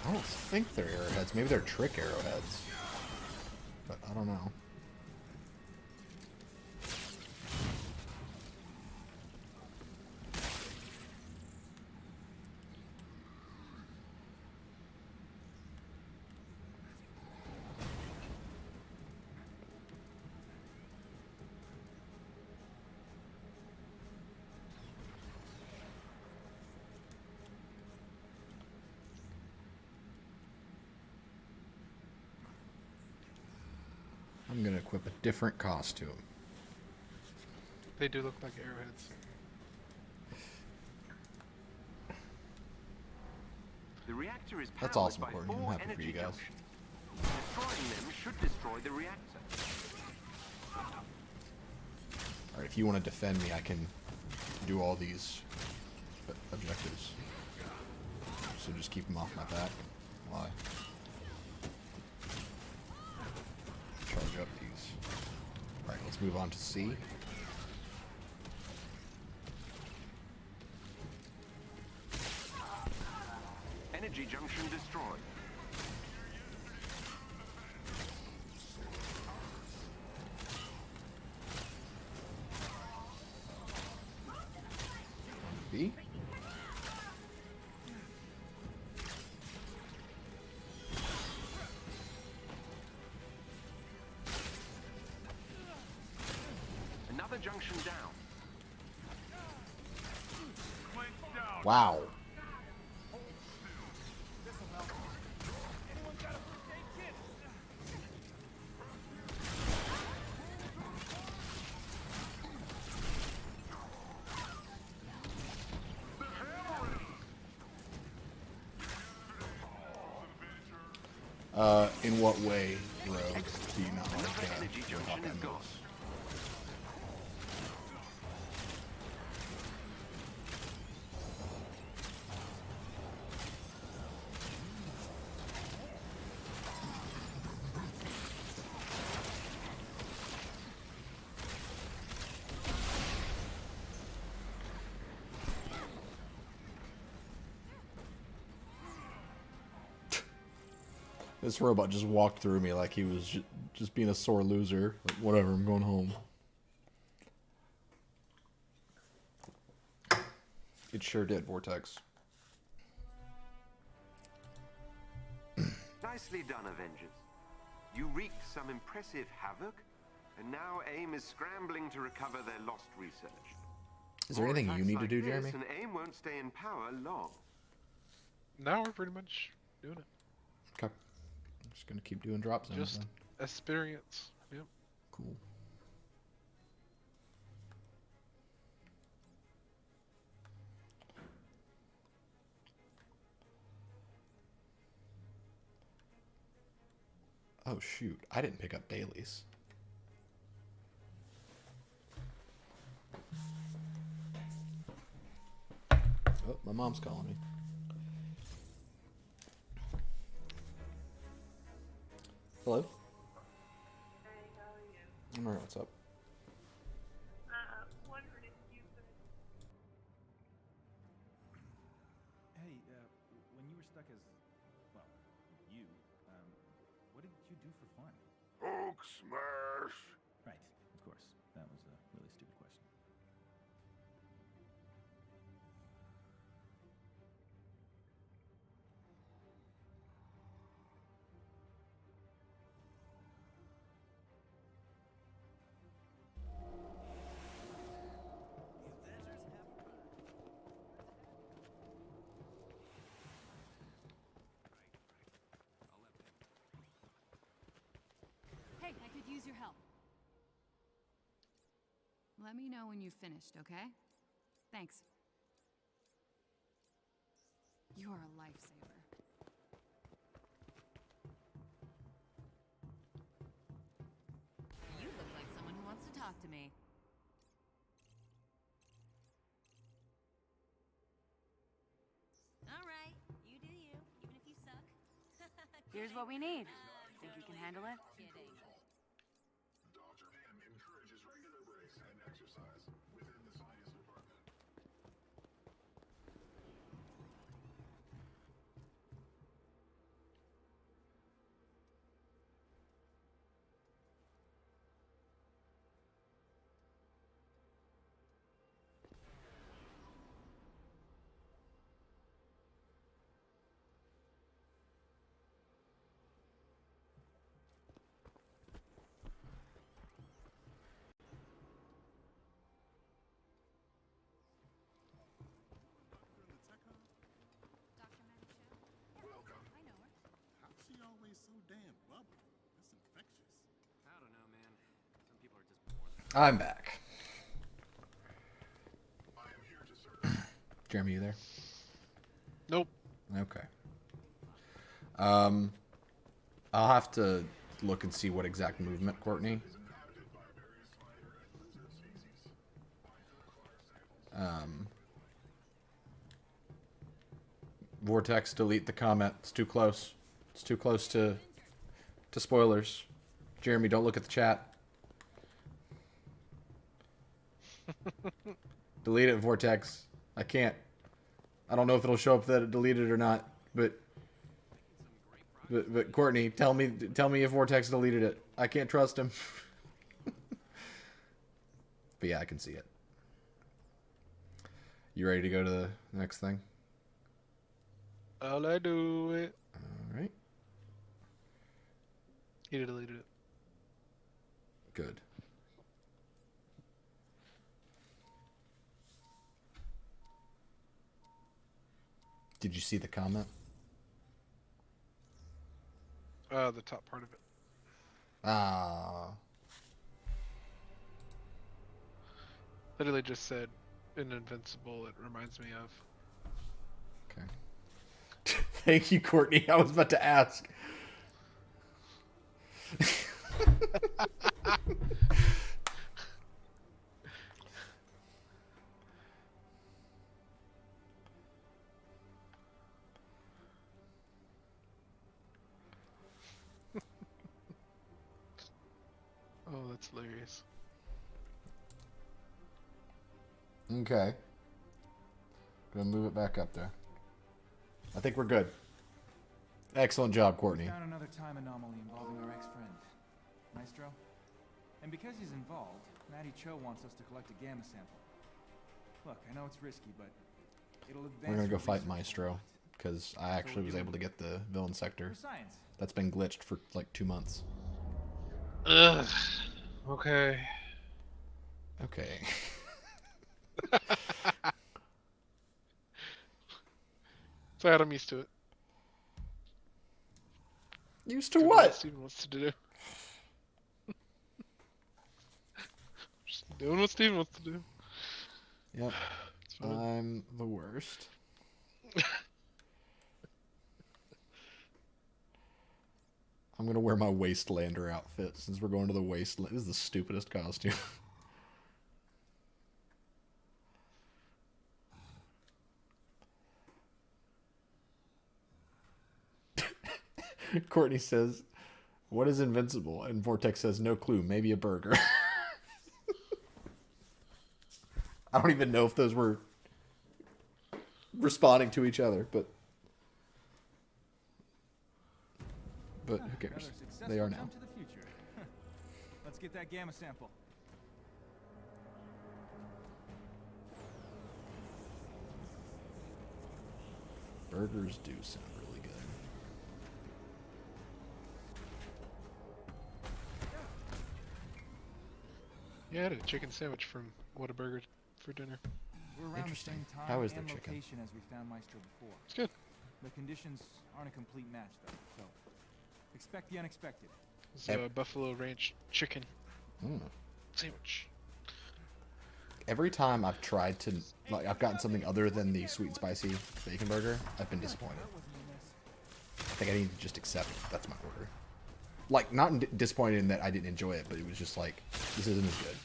B: I don't think they're arrowheads. Maybe they're trick arrowheads. But I don't know. I'm going to equip a different costume.
A: They do look like arrowheads.
C: The reactor is
B: That's
C: powered
B: awesome,
C: by
B: Courtney. I'm
C: 4
B: happy for
C: energy
B: you guys.
C: junctions. Destroying them should destroy the reactor.
B: Alright, if you want to defend me, I can do all these objectives. So just keep them off my back. Why? Charge up these. Alright, let's move on to C.
C: Energy junction destroyed.
B: B.
C: Another junction down.
B: Wow.
D: Anyone got a first aid kit?
B: In what way, Rogue, do you not like
C: Another energy
B: how
C: junction
B: that
C: is gone.
B: moves? This robot just walked through me like he was just being a sore loser. Like, whatever, I'm going home. It sure did, Vortex.
C: Nicely done, Avengers. You wreaked some impressive havoc, and now AIM is scrambling to recover their lost research.
B: Is there
C: More
B: anything you
C: attacks
B: need to
C: like
B: do,
C: this,
B: Jeremy?
C: And AIM won't stay in power long.
A: Now we're pretty much doing it.
B: Okay. I'm just gonna keep doing drop zones
A: Just
B: then.
A: experience. Yep.
B: Cool. Oh shoot, I didn't pick up dailies. Oh, my mom's calling me. Hello?
F: Hey, how are you?
B: I'm alright, what's up?
F: Wondering if you could.
G: Hey, when you were stuck as, well, you, what did you do for fun?
H: Hulk smash!
G: Right, of course. That was a really stupid question.
I: Hey, I could use your help. Let me know when you've finished, okay? Thanks. You're a lifesaver. You look like someone who wants to talk to me.
J: All right, you do you, even if you suck.
I: Here's what we need. Think you can handle it?
J: Kidding.
H: Dr. M encourages regular breaks and exercise within the science department.
I: Dr. Manichow?
H: Welcome.
I: I know her.
K: How's she always so damn bubbly? That's infectious.
G: I don't know, man. Some people are just born.
B: I'm back. Jeremy, you there?
A: Nope.
B: Okay. I'll have to look and see what exact movement, Courtney. Vortex, delete the comment. It's too close. It's too close to spoilers. Jeremy, don't look at the chat. Delete it, Vortex. I can't. I don't know if it'll show up that it deleted or not, but Courtney, tell me if Vortex deleted it. I can't trust him. But yeah, I can see it. You ready to go to the next thing?
A: I'll do it.
B: All right.
A: He deleted it.
B: Good. Did you see the comment?
A: The top part of it.
B: Ah.
A: Literally just said, in Invincible, it reminds me of.
B: Okay. Thank you, Courtney. I was about to ask.
A: Oh, that's hilarious.
B: Okay. Gonna move it back up there. I think we're good. Excellent job, Courtney.
G: We found another time anomaly involving our ex-friend, Maestro. And because he's involved, Matty Cho wants us to collect a gamma sample. Look, I know it's risky, but it'll advance.
B: We're gonna go
G: your
B: fight
G: research
B: Maestro,
G: a lot.
B: because I actually was able to get the villain sector.
G: For science.
B: That's been glitched for like 2 months.
A: Ugh. Okay.
B: Okay.
A: So I'm used to it.
B: Used to
A: Doing
B: what?
A: Steven wants to do. Just doing what Steven wants to do.
B: Yep.
A: It's fine.
B: I'm the worst. I'm gonna wear my Wastelander outfit since we're going to the Wasteland. This is the stupidest costume. Courtney says, "What is invincible?" And Vortex says, "No clue. Maybe a burger." I don't even know if those were responding to each other, but who cares?
G: Another successful
B: They are now.
G: jump to the future. Let's get that gamma sample.
B: Burgers do sound really good.
A: Yeah, I had a chicken sandwich from Whataburger for dinner.
G: We're around the
B: Interesting.
G: same time
B: How is their
G: and
B: chicken?
G: location as we found Maestro before.
A: It's good.
G: The conditions aren't a complete match though, so expect the unexpected.
A: It's a buffalo ranch chicken
B: Mm.
A: sandwich.
B: Every time I've tried to, like, I've gotten something other than the sweet and spicy bacon burger, I've been disappointed. I think I need to just accept that's my order. Like, not disappointed in that I didn't enjoy it, but it was just like, this isn't as good.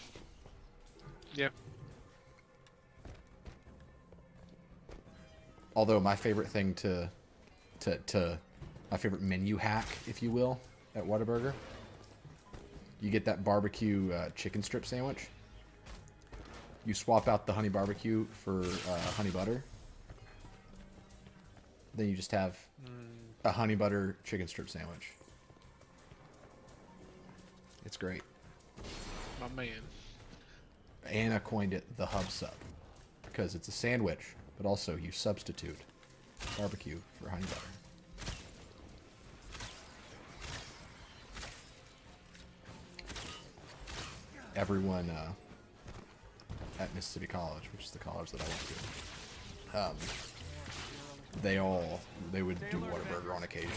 A: Yeah.
B: Although my favorite thing my favorite menu hack, if you will, at Whataburger, you get that barbecue chicken strip sandwich. You swap out the honey barbecue for honey butter. Then you just have a honey butter chicken strip sandwich. It's great.
A: My man.
B: Anna coined it the hub sub because it's a sandwich, but also you substitute barbecue for honey butter. Everyone at Mississippi College, which is the college that I went to, they would do Whataburger on occasion.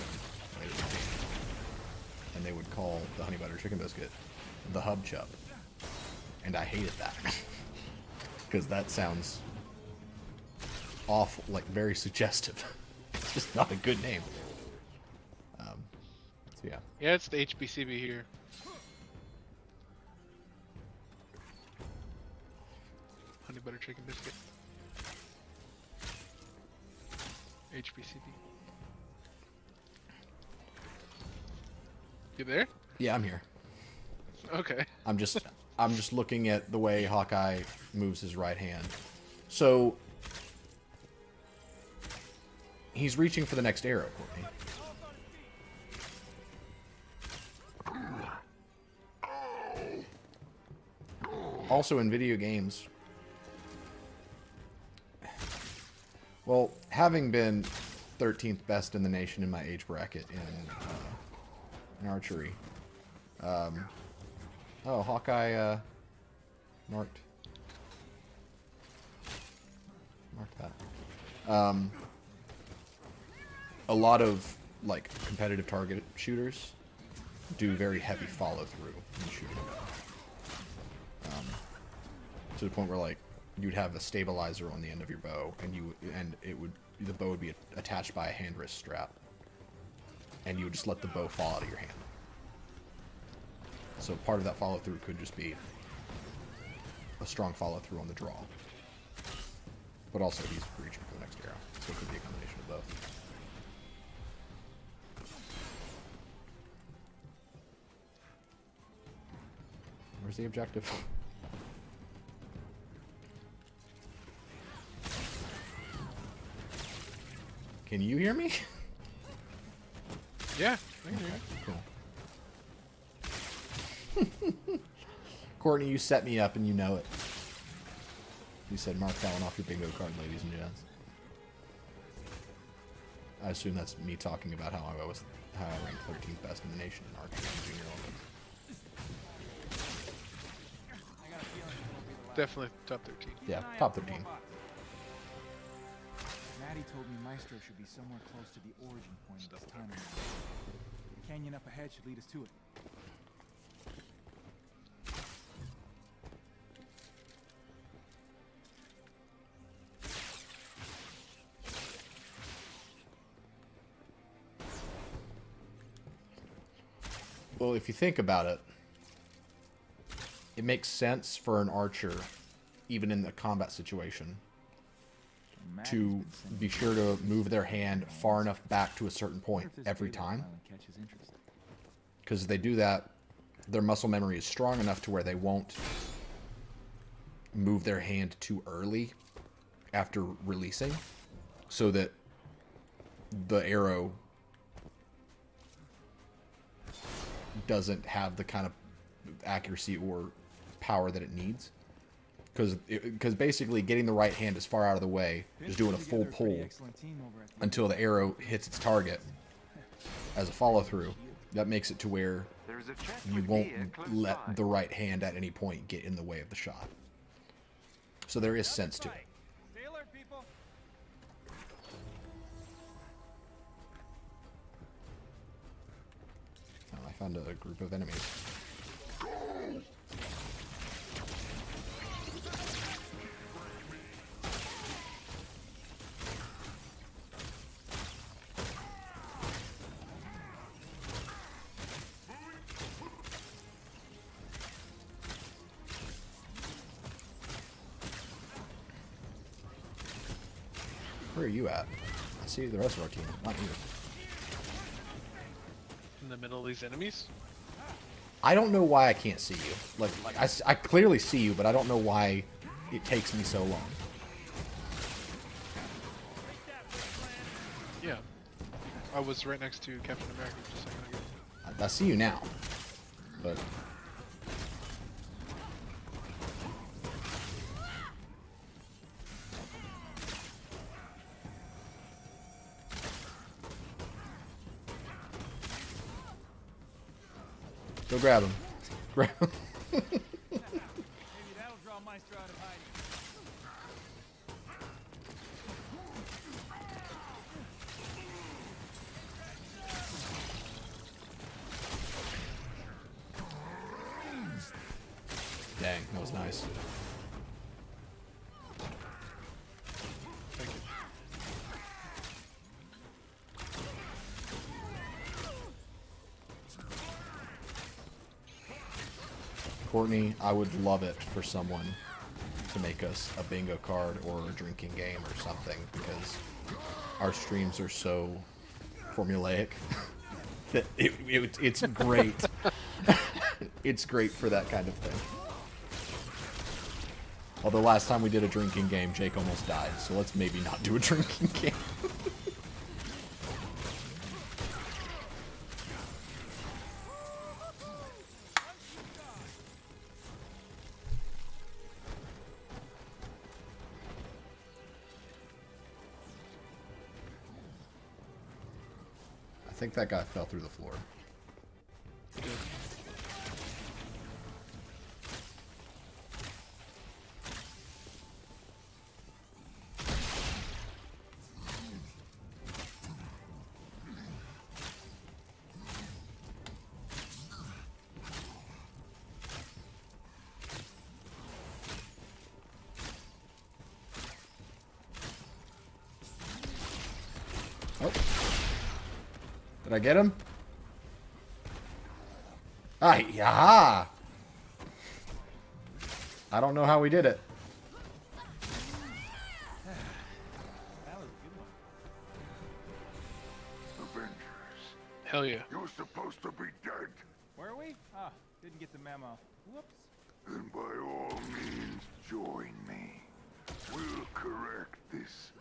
B: And they would call the honey butter chicken biscuit the hub chub. And I hated that. Because that sounds awful, like very suggestive. It's just not a good name. So yeah.
A: Yeah, it's the HBCB here. Honey butter chicken biscuit. HBCB. You there?
B: Yeah, I'm here.
A: Okay.
B: I'm just looking at the way Hawkeye moves his right hand. So he's reaching for the next arrow, Courtney. Also in video games, well, having been 13th best in the nation in my age bracket in archery, oh, Hawkeye marked that. A lot of like competitive target shooters do very heavy follow through in shooting. To the point where like you'd have a stabilizer on the end of your bow, and the bow would be attached by a hand wrist strap, and you would just let the bow fall out of your hand. So part of that follow through could just be a strong follow through on the draw, but also he's reaching for the next arrow, so it could be a combination of both. Where's the objective? Can you hear me?
A: Yeah, I can hear you.
B: Cool. Courtney, you set me up and you know it. You said mark that one off your bingo card, ladies and gents. I assume that's me talking about how I ranked 13th best in the nation in archery in junior Olympics.
A: Definitely top 13.
B: Yeah, top 13.
G: Maddie told me Maestro should be somewhere close to the origin point of this timeline. The canyon up ahead should lead us to it.
B: Well, if you think about it, it makes sense for an archer, even in the combat situation, to be sure to move their hand far enough back to a certain point every time. Because if they do that, their muscle memory is strong enough to where they won't move their hand too early after releasing, so that the arrow doesn't have the kind of accuracy or power that it needs. Because basically getting the right hand as far out of the way, just doing a full pull until the arrow hits its target as a follow through, that makes it to where you won't let the right hand at any point get in the way of the shot. So there is sense to it.
D: Stay alert, people.
B: Oh, I found a group of enemies. Where are you at? I see the rest of our team, not you.
A: In the middle of these enemies?
B: I don't know why I can't see you. Like I clearly see you, but I don't know why it takes me so long.
A: Yeah. I was right next to Captain America just a second ago.
B: I see you now, but go grab him. Grab him.
D: Maybe that'll draw Maestro out of hiding.
B: Dang, that was nice.
A: Thank you.
B: Courtney, I would love it for someone to make us a bingo card or a drinking game or something, because our streams are so formulaic that it's great. It's great for that kind of thing. Although last time we did a drinking game, Jake almost died, so let's maybe not do a drinking game. I think that guy fell through the floor. Oh. Did I get him? Ah, yeah. I don't know how we did it.
G: That was a good one.
H: Avengers.
A: Hell yeah.
H: You're supposed to be dead.
G: Were we? Ah, didn't get the memo. Whoops.
H: Then by all means, join me. We'll correct this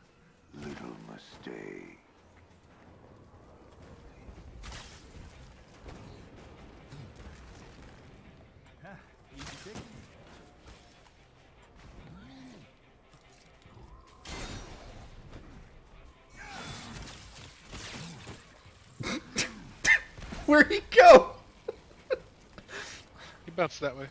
H: little mistake.
G: Easy picking.
B: Where'd he go?
A: He bounced that way.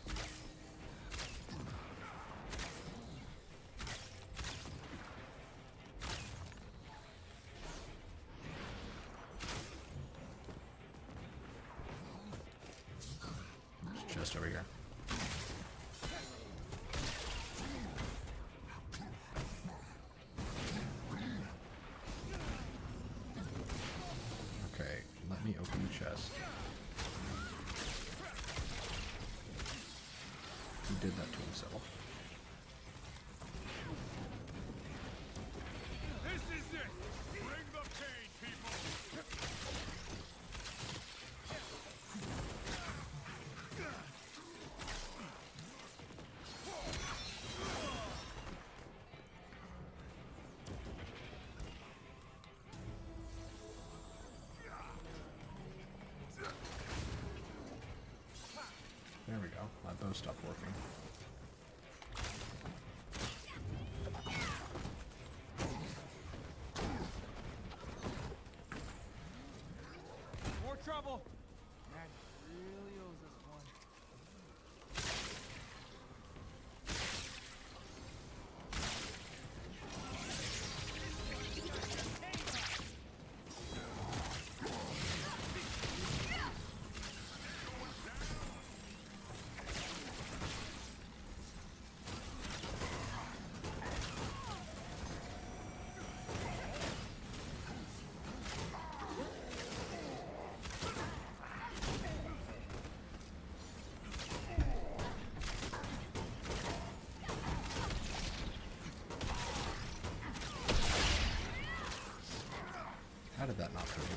B: It's just over here. Okay, let me open the chest. He did that to himself.
D: This is it! Bring the pain, people!
B: There we go. My bow stopped working.
G: More trouble. Matt really owes us one.
B: How did that not go in?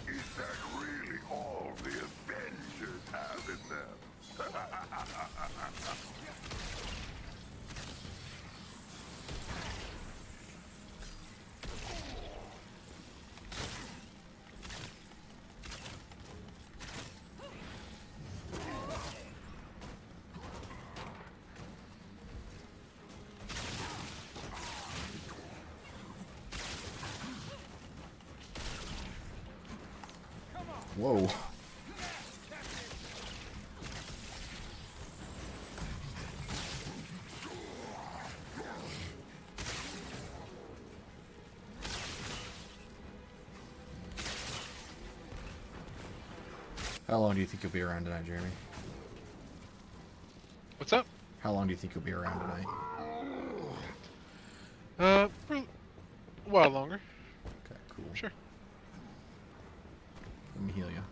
H: Is that really all the Avengers have in them?
B: Whoa. How long do you think you'll be around tonight, Jeremy?
A: What's up?
B: How long do you think you'll be around tonight?
A: For a while longer.
B: Okay, cool.
A: Sure.
B: Let me heal you.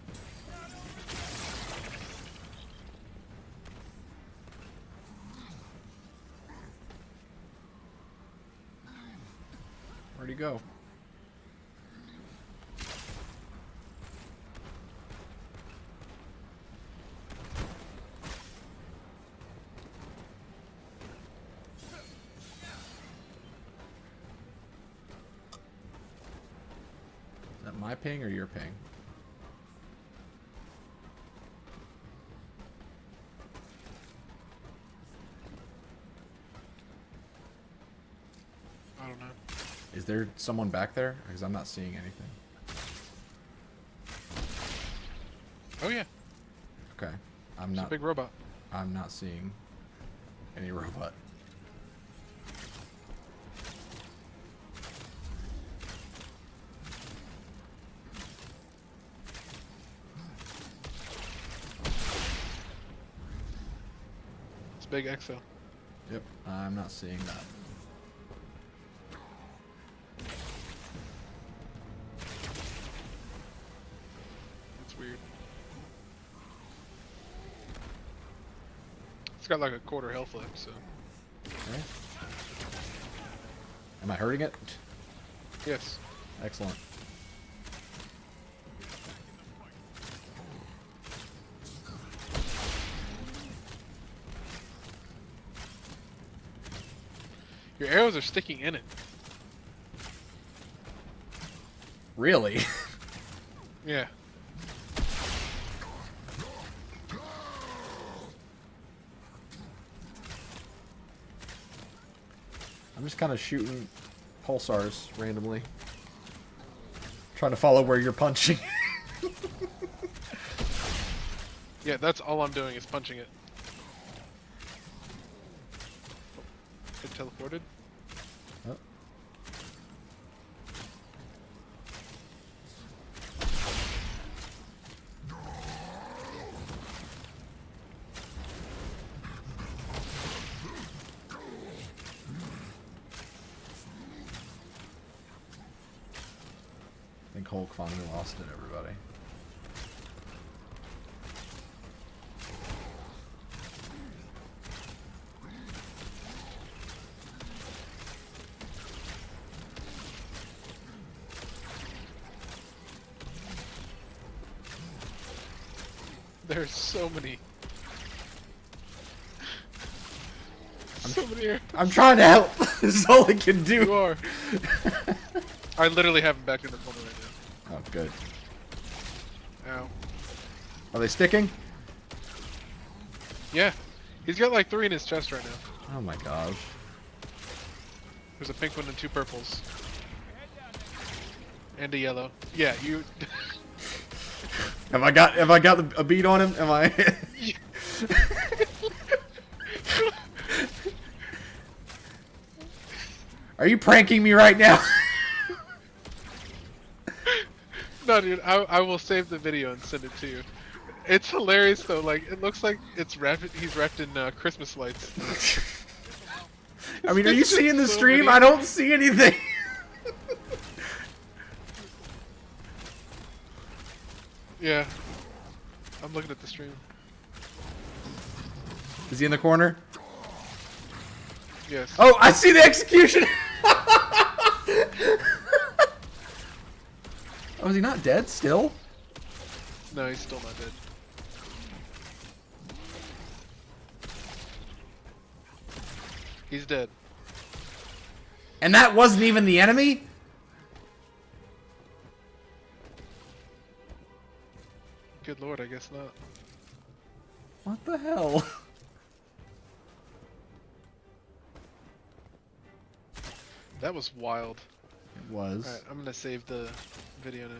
B: Where'd he go? Is that my ping or your ping?
A: I don't know.
B: Is there someone back there? Because I'm not seeing anything.
A: Oh yeah.
B: Okay. I'm
A: It's
B: not.
A: a big robot.
B: I'm not seeing any robot.
A: It's big exo.
B: Yep. I'm not seeing that.
A: It's weird. It's got like a quarter health left, so.
B: Okay. Am I hurting it?
A: Yes.
B: Excellent.
A: Your arrows are sticking in it.
B: Really?
A: Yeah.
B: I'm just kind of shooting pulsars randomly. Trying to follow where you're punching.
A: Yeah, that's all I'm doing is punching it. It teleported.
B: Oh. I think Hulk finally lost it, everybody.
A: There's so many. So many arrows.
B: I'm trying to help. This is all I can do.
A: You are. I literally have him back in the corner right
B: Oh, good.
A: now. Ow.
B: Are they sticking?
A: Yeah. He's got like 3 in his chest right now.
B: Oh my gosh.
A: There's a pink one and 2 purples. And a yellow. Yeah, you...
B: Have I got a beat on him? Am I? Are you pranking me right now?
A: No, dude, I will save the video and send it to you. It's hilarious though. Like it looks like it's wrapped. He's wrapped in Christmas lights.
B: I mean, are you seeing the
A: So
B: stream?
A: many.
B: I don't see anything.
A: Yeah, I'm looking at the stream.
B: Is he in the corner?
A: Yes.
B: Oh, I see the execution. Oh, is he not dead still?
A: No, he's still not dead. He's dead.
B: And that wasn't even the enemy?
A: Good lord, I guess not.
B: What the hell?
A: That was wild.
B: It was.
A: Alright, I'm gonna save the video now.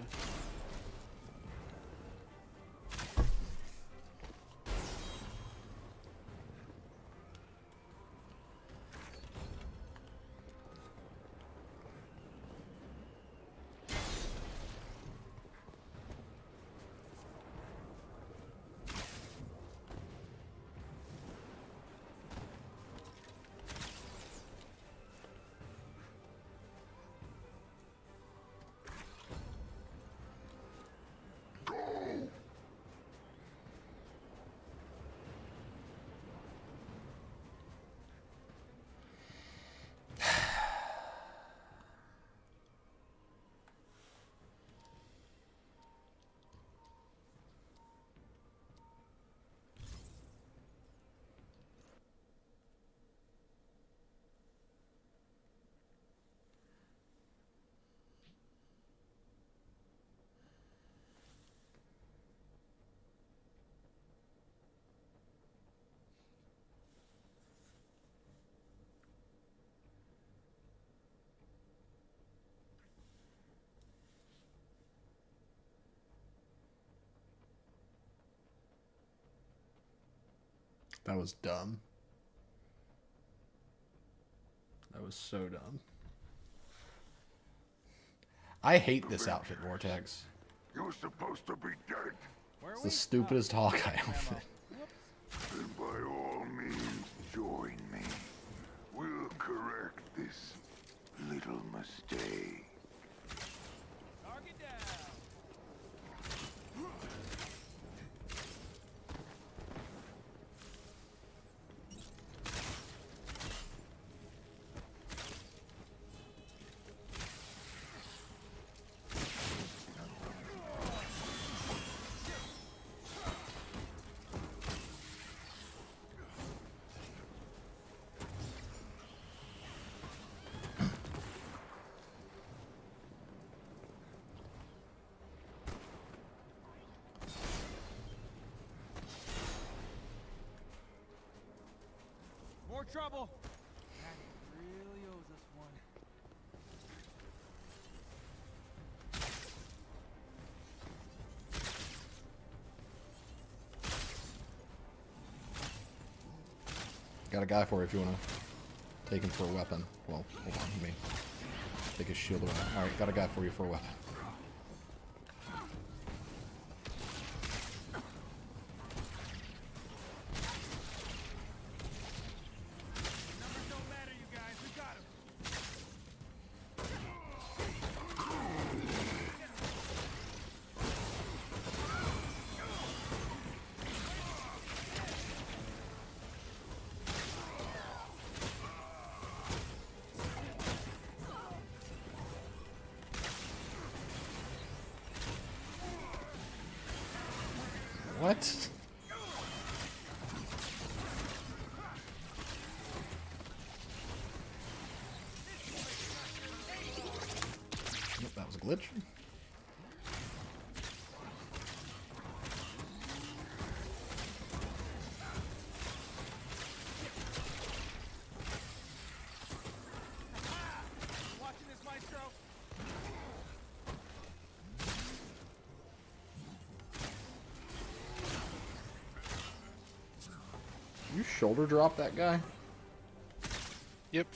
B: That was dumb. That was so dumb. I hate this outfit, Vortex.
H: You're supposed to be dead.
B: It's the stupidest Hawkeye outfit.
H: Then by all means, join me. We'll correct this little mistake.
D: Target down. More trouble. Maddie really owes us one.
B: Got a guy for you if you want to take him for a weapon. Well, hold on, let me take his shield away. Alright, got a guy for you for a weapon.
D: Numbers don't matter, you guys. We got him.
B: What? Nope, that was a glitch.
D: Watching this, Maestro.
B: You shoulder drop that guy?
A: Yep.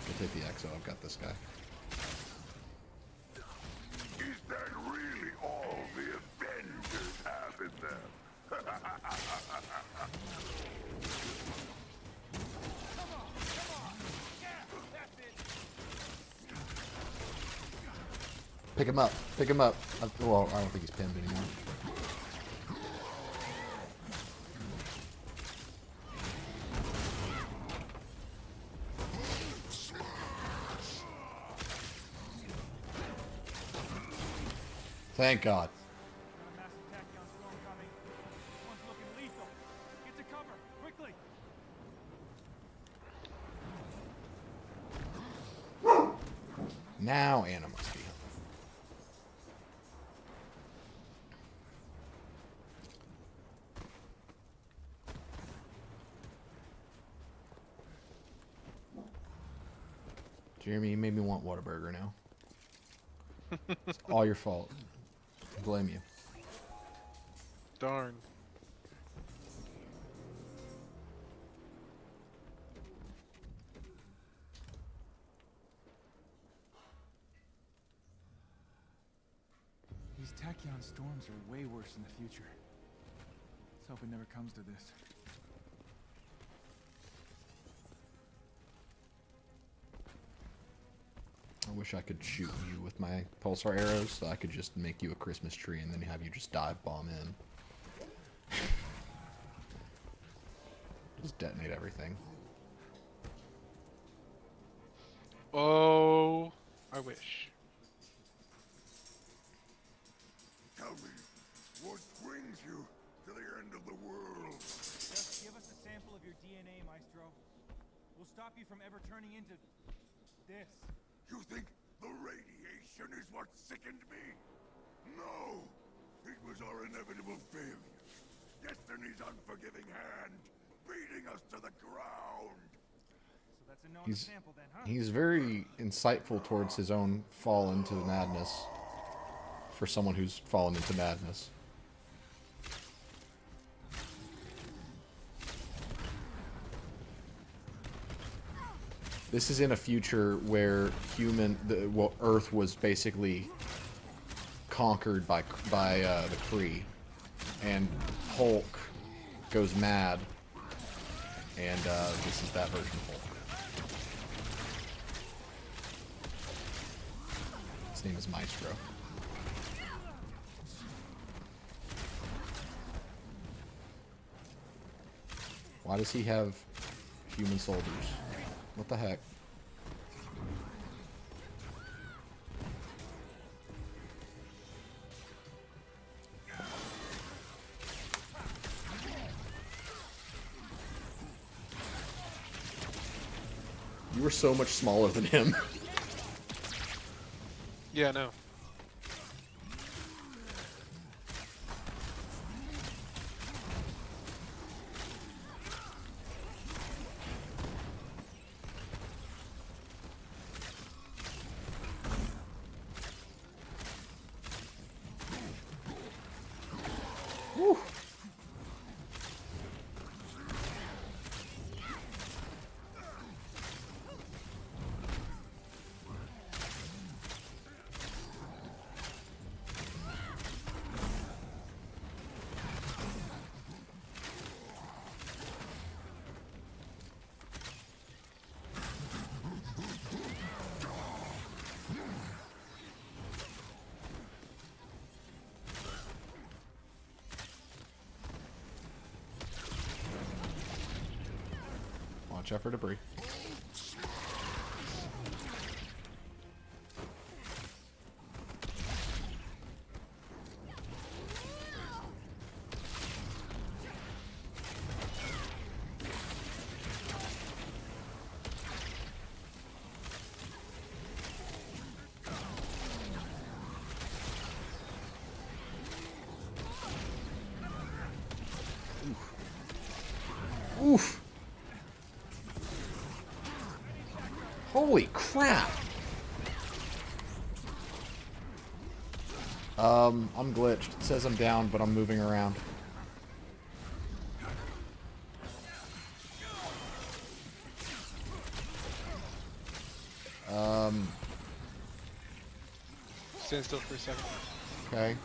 B: Go take the XO, I've got this guy.
H: Is that really all the Avengers have in them?
B: Pick him up, pick him up. Well, I don't think he's pinned anymore. Thank God.
D: Got a massive tachyon storm coming. This one's looking lethal. Get to cover, quickly.
B: Now Anna must be home. Jeremy, you made me want Whataburger now. It's all your fault. I blame you.
A: Darn.
G: These tachyon storms are way worse in the future. Let's hope it never comes to this.
B: I wish I could shoot you with my pulsar arrows so I could just make you a Christmas tree and then have you just dive bomb in. Just detonate everything.
A: Oh, I wish.
H: Tell me, what brings you to the end of the world?
D: Just give us a sample of your DNA, Maestro. We'll stop you from ever turning into this.
H: You think the radiation is what sickened me? No! It was our inevitable failure. Destiny's unforgiving hand, beating us to the ground.
D: So that's a known
B: He's
D: sample then, huh?
B: he's very insightful towards his own fall into madness. For someone who's fallen into madness. This is in a future where Earth was basically conquered by the Kree, and Hulk goes mad, and this is that version of Hulk. His name is Maestro. Why does he have human soldiers? What the heck? You were so much smaller than him.
A: Yeah, no.
B: Woo. Watch out for debris. Oof. Holy crap! I'm glitched. It says I'm down, but I'm moving around.
A: Stand still for a second.
B: Okay.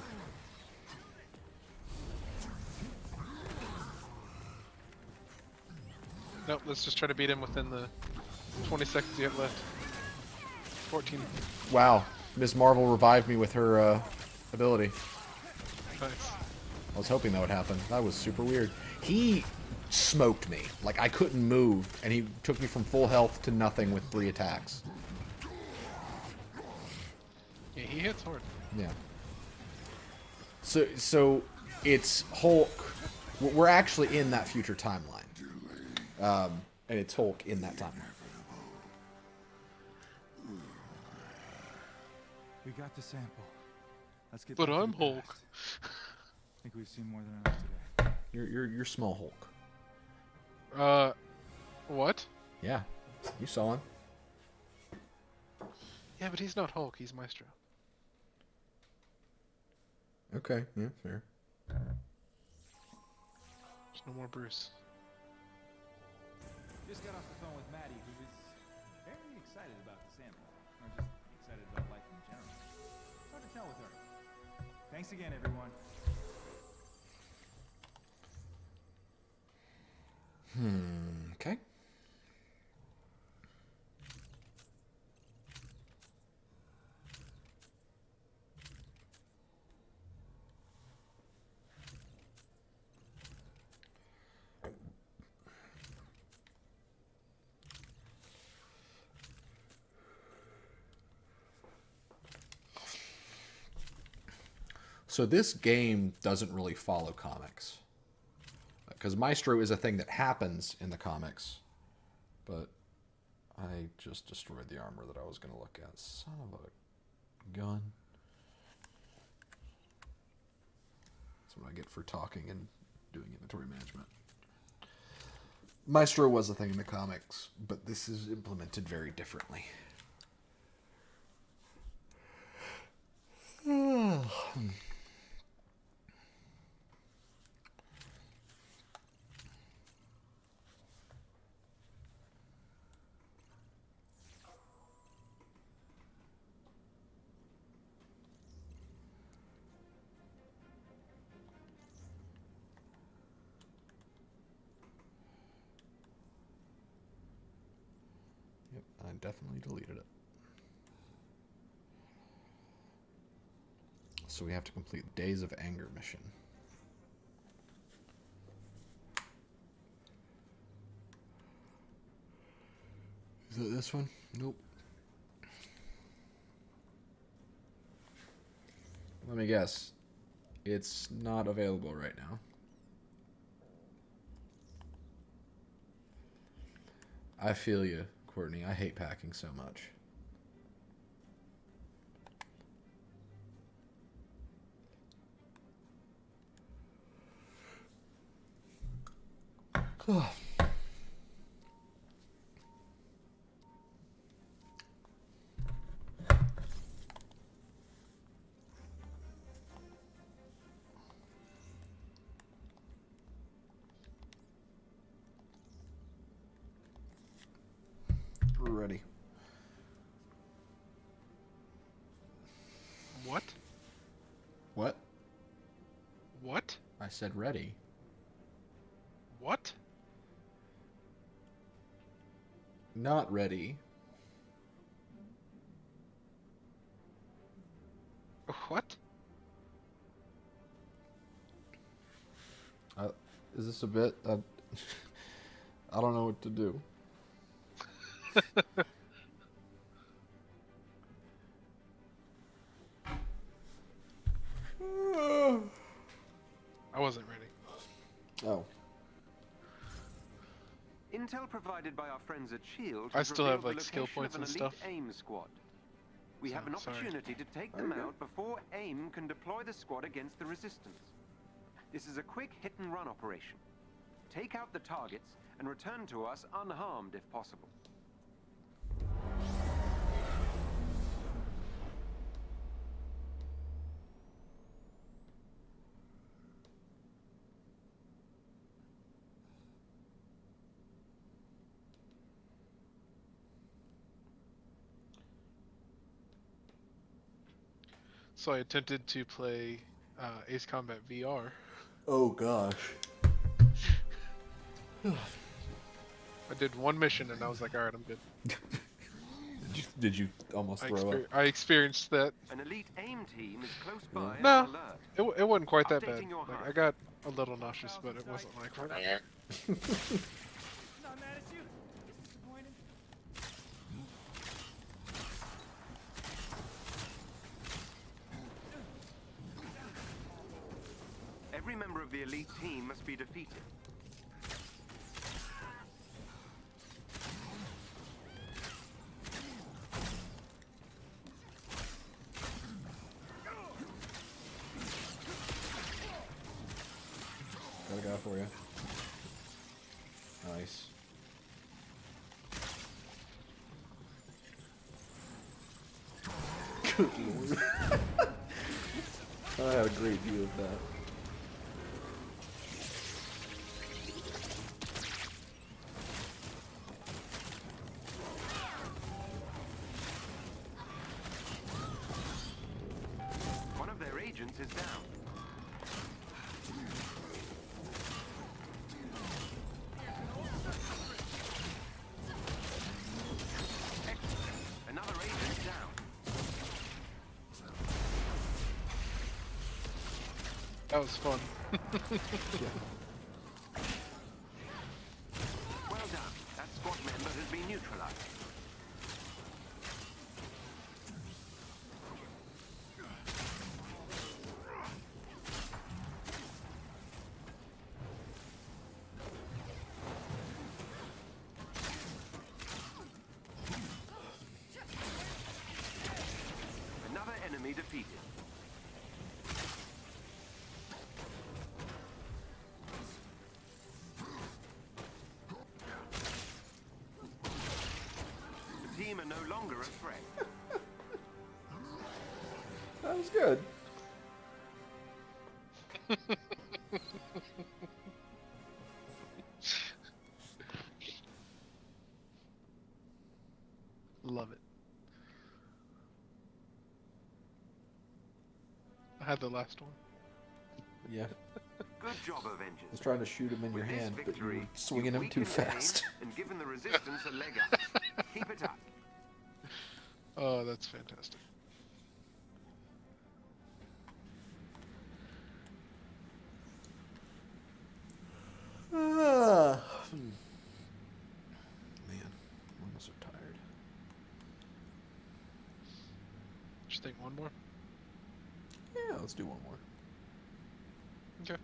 A: Nope, let's just try to beat him within the 20 seconds you have left. 14.
B: Wow. Ms. Marvel revived me with her ability.
A: Nice.
B: I was hoping that would happen. That was super weird. He smoked me. Like, I couldn't move, and he took me from full health to nothing with 3 attacks.
A: Yeah, he hits hard.
B: Yeah. So it's Hulk. We're actually in that future timeline. And it's Hulk in that timeline.
G: We got the sample. Let's get
A: But
G: back to
A: I'm
G: the
A: Hulk.
G: past. I think we've seen more than enough today.
B: You're small Hulk.
A: What?
B: Yeah. You saw him.
A: Yeah, but he's not Hulk, he's Maestro.
B: Okay, yeah, fair.
A: There's no more Bruce.
G: Just got off the phone with Maddie, who was very excited about the sample. Or just excited about life in general. Hard to tell with her. Thanks again, everyone.
B: Okay. So this game doesn't really follow comics. Because Maestro is a thing that happens in the comics. But I just destroyed the armor that I was going to look at. Son of a gun. That's what I get for talking and doing inventory management. Maestro was a thing in the comics, but this is implemented very differently. Yep, I definitely deleted it. So we have to complete Days of Anger mission. Is it this one? Nope. Let me guess. It's not available right now. I feel you, Courtney. I hate packing so much. Ready.
A: What?
B: What?
A: What?
B: I said ready.
A: What?
B: Not ready.
A: What?
B: Is this a bit? I don't know what to do.
A: I wasn't ready.
B: Oh.
C: Intel provided by our friends at SHIELD
A: I
C: has
A: still have,
C: revealed
A: like,
C: the
A: skill
C: location
A: points
C: of an
A: and
C: elite
A: stuff.
C: AIM squad. We have an
A: Sorry.
C: opportunity to take them out before AIM can deploy the squad against the resistance. This is a quick hit-and-run operation. Take out the targets and return to us unharmed if possible.
A: So I attempted to play Ace Combat VR.
B: Oh gosh.
A: I did one mission and I was like, alright, I'm good.
B: Did you almost throw up?
A: I experienced that.
C: An elite AIM team is close by and
A: No,
C: on alert.
A: it wasn't quite that bad.
C: Updating your
A: Like,
C: HUD.
A: I got a little nauseous, but it wasn't like...
D: Not mad at you. Just disappointed.
C: Every member of the elite team must be defeated.
B: Got a guy for you. Nice. Good lord. I had a great view of that.
C: One of their agents is down. Excellent. Another agent down.
A: That was fun.
C: Well done. That squad member has been neutralized. Another enemy defeated. The team are no longer a threat.
B: That was good.
A: Love it. I had the last one.
B: Yeah.
C: Good job, Avengers.
B: I was trying to shoot him in your
C: With this
B: hand, but you
C: victory,
B: were swinging
C: you've
B: him too
C: weakened AIM
B: fast.
C: and given the resistance a leg up. Keep it up.
A: Oh, that's fantastic.
B: Man, I'm so tired.
A: Just think one more.
B: Yeah, let's do one more.
A: Okay.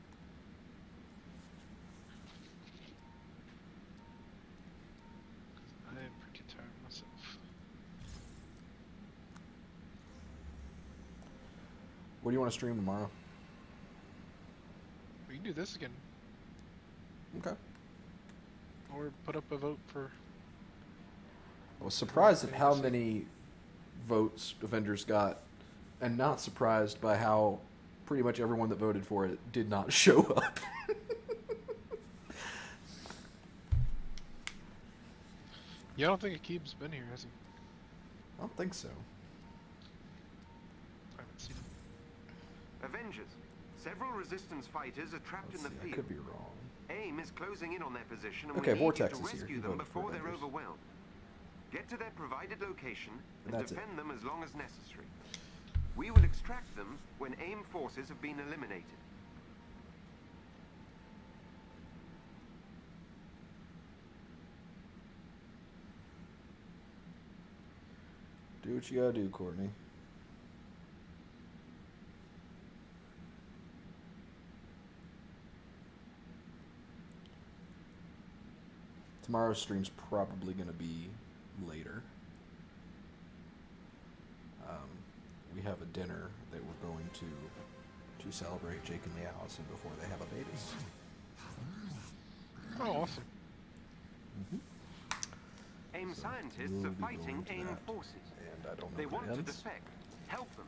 A: I am pretty tired myself.
B: What do you want to stream tomorrow?
A: We can do this again,
B: Okay.
A: or put up a vote for.
B: I was surprised at how many votes Avengers got, and not surprised by how pretty much everyone that voted for it did not show up.
A: Yeah, I don't think Akib's been here, has he?
B: I don't think so.
A: I haven't seen him.
C: Avengers, several resistance fighters are trapped
B: Let's
C: in
B: see,
C: the
B: I
C: field.
B: could be wrong.
C: AIM is closing in on their position, and
B: Okay,
C: we need
B: Vortex
C: you
B: is
C: to
B: here.
C: rescue
B: He
C: them
B: voted for
C: before they're
B: Avengers.
C: overwhelmed. Get to their provided location and
B: That's it.
C: defend them as long as necessary. We will extract them when AIM forces have been eliminated.
B: Do what you gotta do, Courtney. Tomorrow's stream's probably going to be later. We have a dinner that we're going to celebrate Jake and Lee Allison before they have a baby.
A: Oh, awesome.
C: AIM
B: So
C: scientists
B: we'll
C: are
B: be
C: fighting
B: going to
C: AIM
B: that.
C: forces.
B: And I don't know
C: They
B: if
C: want
B: it
C: to
B: ends.
C: defect. Help them.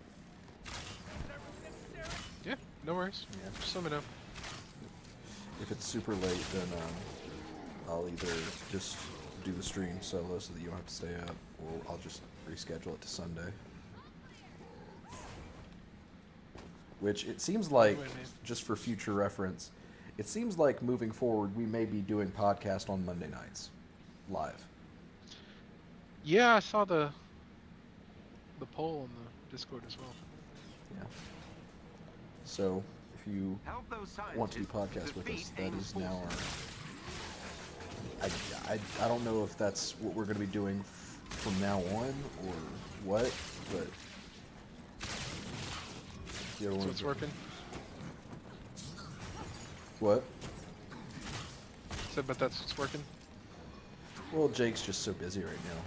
A: Yeah, no worries.
B: Yeah.
A: Just let me know.
B: If it's super late, then I'll either just do the stream solo so that you don't have to stay up, or I'll just reschedule it to Sunday. Which it seems like,
A: Wait, man.
B: just for future reference, it seems like moving forward we may be doing podcast on Monday nights, live.
A: Yeah, I saw the poll on the Discord as well.
B: Yeah. So if you
C: Help those
B: want to do
C: scientists
B: podcast with us,
C: defeat
B: that
C: AIM
B: is now
C: forces.
B: our. I don't know if that's what we're going to be doing from now on or what, but.
A: So it's working?
B: What?
A: Said, but that's what's working?
B: Well, Jake's just so busy right now.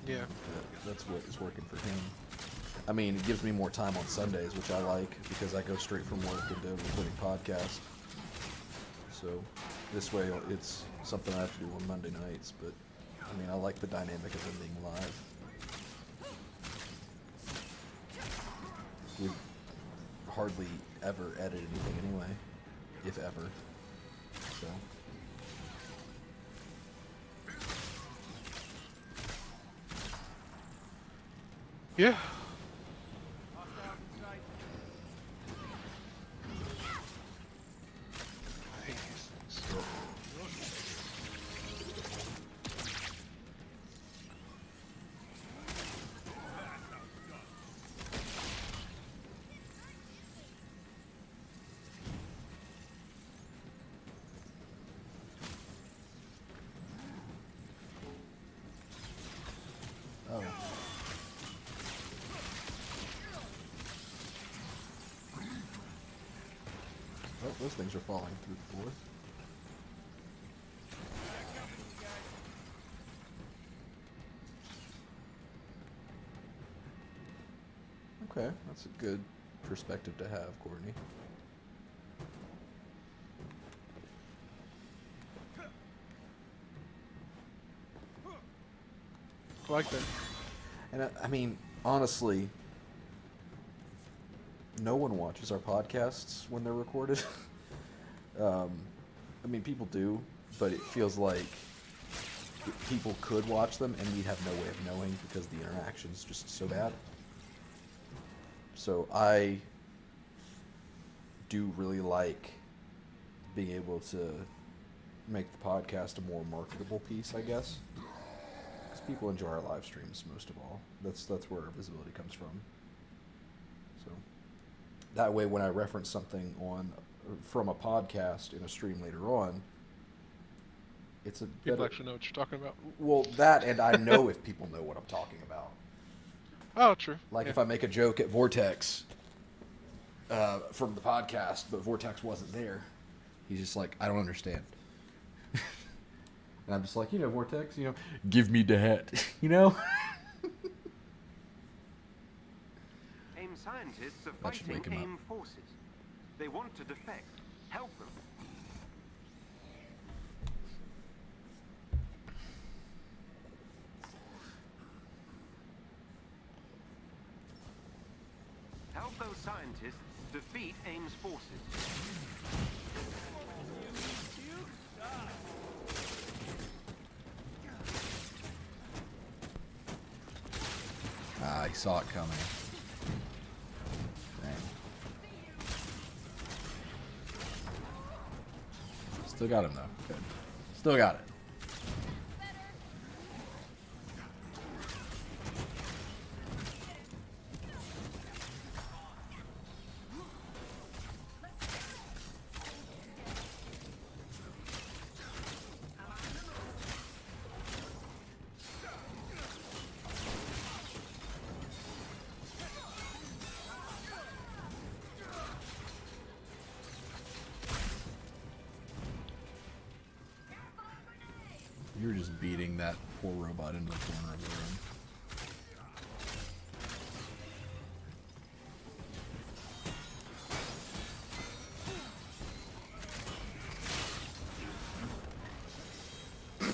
A: Yeah.
B: That's what is working for him. I mean, it gives me more time on Sundays, which I like, because I go straight from work into recording podcasts. So, this way, it's something I have to do on Monday nights, but, I mean, I like the dynamic of them being live. We hardly ever edit anything anyway, if ever. So...
A: Yeah. I hate these things.
B: Oh. Oh, those things are falling through the floor. Okay, that's a good perspective to have, Courtney.
A: I like that.
B: And I mean, honestly, no one watches our podcasts when they're recorded. I mean, people do, but it feels like people could watch them and we'd have no way of knowing because the interaction's just so bad. So I do really like being able to make the podcast a more marketable piece, I guess. people enjoy our live streams most of all. That's where our visibility comes from. So that way, when I reference something from a podcast in a stream later on, it's a
A: People
B: better,
A: actually know what you're talking about.
B: well, that, and I know if people know what I'm talking about.
A: Oh, true.
B: Like
A: yeah.
B: if I make a joke at Vortex from the podcast, but Vortex wasn't there, he's just like, I don't understand. And I'm just like, Vortex, give me the hat,
C: AIM scientists are
B: That should
C: fighting
B: wake him up.
C: AIM forces. They want to defect. Help them. Help those scientists defeat AIM's forces.
B: I saw it coming. Dang. Still got him though. Good. Still got it. You were just beating that poor robot into the corner of the room.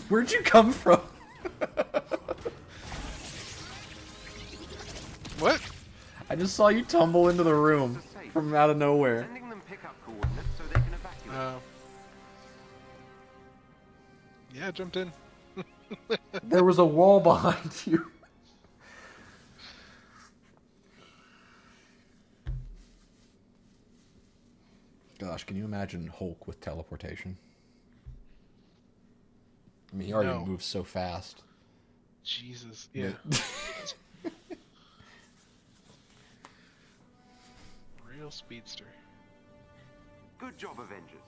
B: Where'd you come from?
A: What?
B: I just saw you tumble into the room from out of nowhere.
C: Sending them pickup coordinates so they can evacuate.
A: Yeah, I jumped in.
B: There was a wall behind you. Gosh, can you imagine Hulk with teleportation? I mean, he already
A: No.
B: moves so fast.
A: Jesus. Yeah. Real speedster.
C: Good job, Avengers.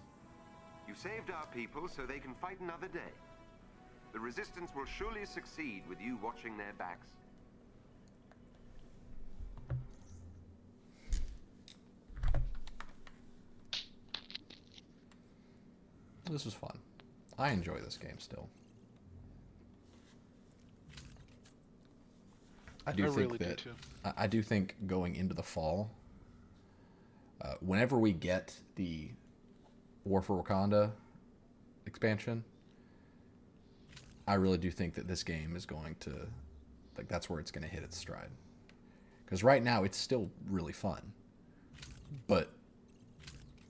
C: You saved our people so they can fight another day. The Resistance will surely succeed with you watching their backs.
B: This was fun. I enjoy this game still. I do
A: I
B: think
A: really do
B: that
A: too.
B: I do think going into the fall, whenever we get the War for Wakanda expansion, I really do think that this game is going to, like, that's where it's going to hit its stride. Because right now it's still really fun, but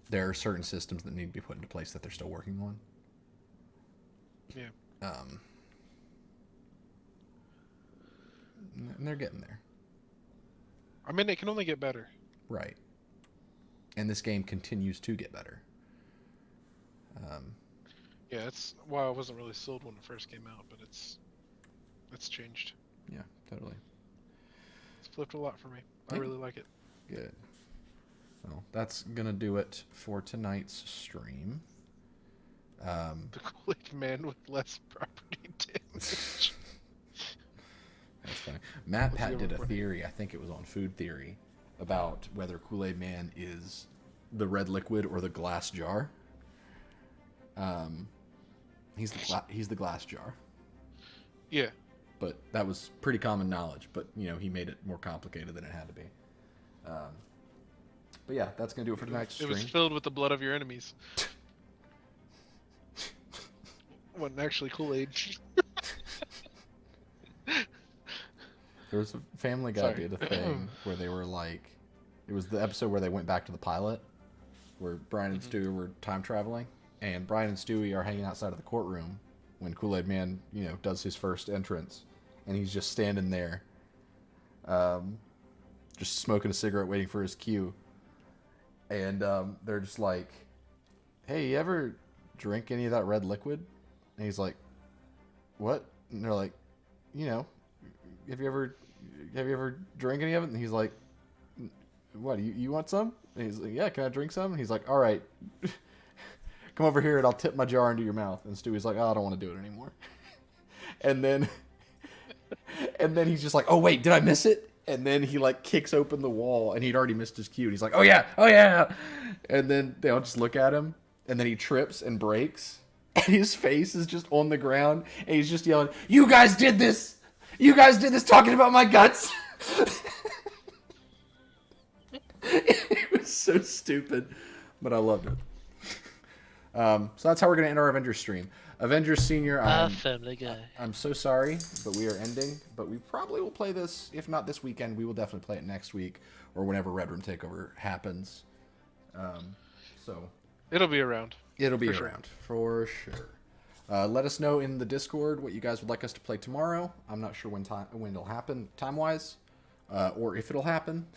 B: there are certain systems that need to be put into place that they're still working on.
A: Yeah.
B: And they're getting there.
A: I mean, it can only get better.
B: Right. And this game continues to get better.
A: Yeah, that's why I wasn't really sold when it first came out, but it's changed.
B: Yeah, totally.
A: It's flipped a lot for me. I
B: Yeah.
A: really like it.
B: Good. Well, that's going to do it for tonight's stream.
A: The Kool-Aid man with less property damage.
B: That's funny. Matt
A: What's
B: Pat
A: the
B: did
A: other
B: a theory, I think it was on Food Theory, about whether Kool-Aid Man is the red liquid or the glass jar. He's the glass jar.
A: Yeah.
B: But that was pretty common knowledge. But he made it more complicated than it had to be. But yeah, that's gonna do it for tonight's
A: It
B: stream.
A: was filled with the blood of your enemies. Wasn't actually Kool-Aid.
B: There was a Family Guy
A: Sorry.
B: did a thing where they were like, it was the episode where they went back to the pilot, where Brian and Stewie were time traveling, and Brian and Stewie are hanging outside of the courtroom when Kool-Aid Man, does his first entrance, and he's just standing there, just smoking a cigarette, waiting for his cue, and they're just like, "Hey, you ever drink any of that red liquid?" And he's like, "What?" And they're like, you know, have you ever drank any of it? And he's like, what, you want some? And he's like, yeah, can I drink some? And he's like, all right, come over here and I'll tip my jar into your mouth. And Stewie's like, oh, I don't want to do it anymore. And then he's just like, oh wait, did I miss it? And then he like kicks open the wall, and he'd already missed his cue. And he's like, oh yeah, oh yeah. And then they all just look at him, and then he trips and breaks, and his face is just on the ground, and he's just yelling, you guys did this! You guys did this talking about my guts! It was so stupid, but I loved it. So that's how we're going to end our Avengers stream. Avengers Senior,
L: Family Guy.
B: I'm so sorry, but we are ending. But we probably will play this, if not this weekend, we will definitely play it next week or whenever Red Room Takeover happens. So
A: it'll be around.
B: It'll be around for sure. Let us know in the Discord what you guys would like us to play tomorrow. I'm not sure when it'll happen time-wise, or if it'll happen.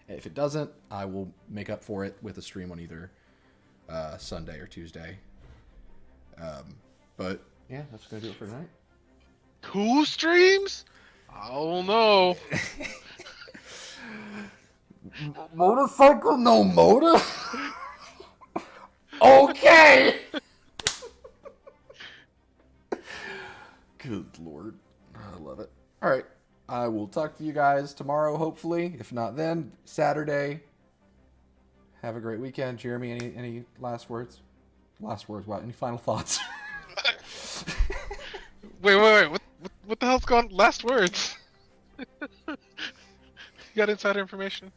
B: If it doesn't, I will make up for it with a stream on either Sunday or Tuesday. But yeah, that's gonna do it for tonight.
A: 2 streams? I don't know.
B: Motorcycle, no motor. Okay. Good Lord, I love it. All right, I will talk to you guys tomorrow, hopefully. If not, then Saturday. Have a great weekend, Jeremy. Any last words? Last words. What? Any final thoughts?
A: Wait. What the hell's gone? Last words. You got insider information?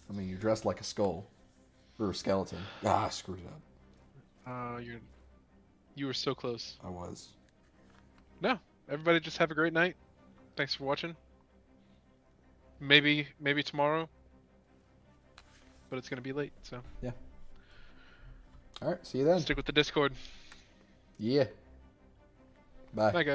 B: I mean, you're dressed like a skull or a skeleton. Ah, I screwed it up.
A: You were so close.
B: I was.
A: No, everybody just have a great night. Thanks for watching. Maybe tomorrow, but it's gonna be late, so.
B: Yeah. All right, see you then.
A: Stick with the Discord.
B: Yeah. Bye.
A: Bye, guys.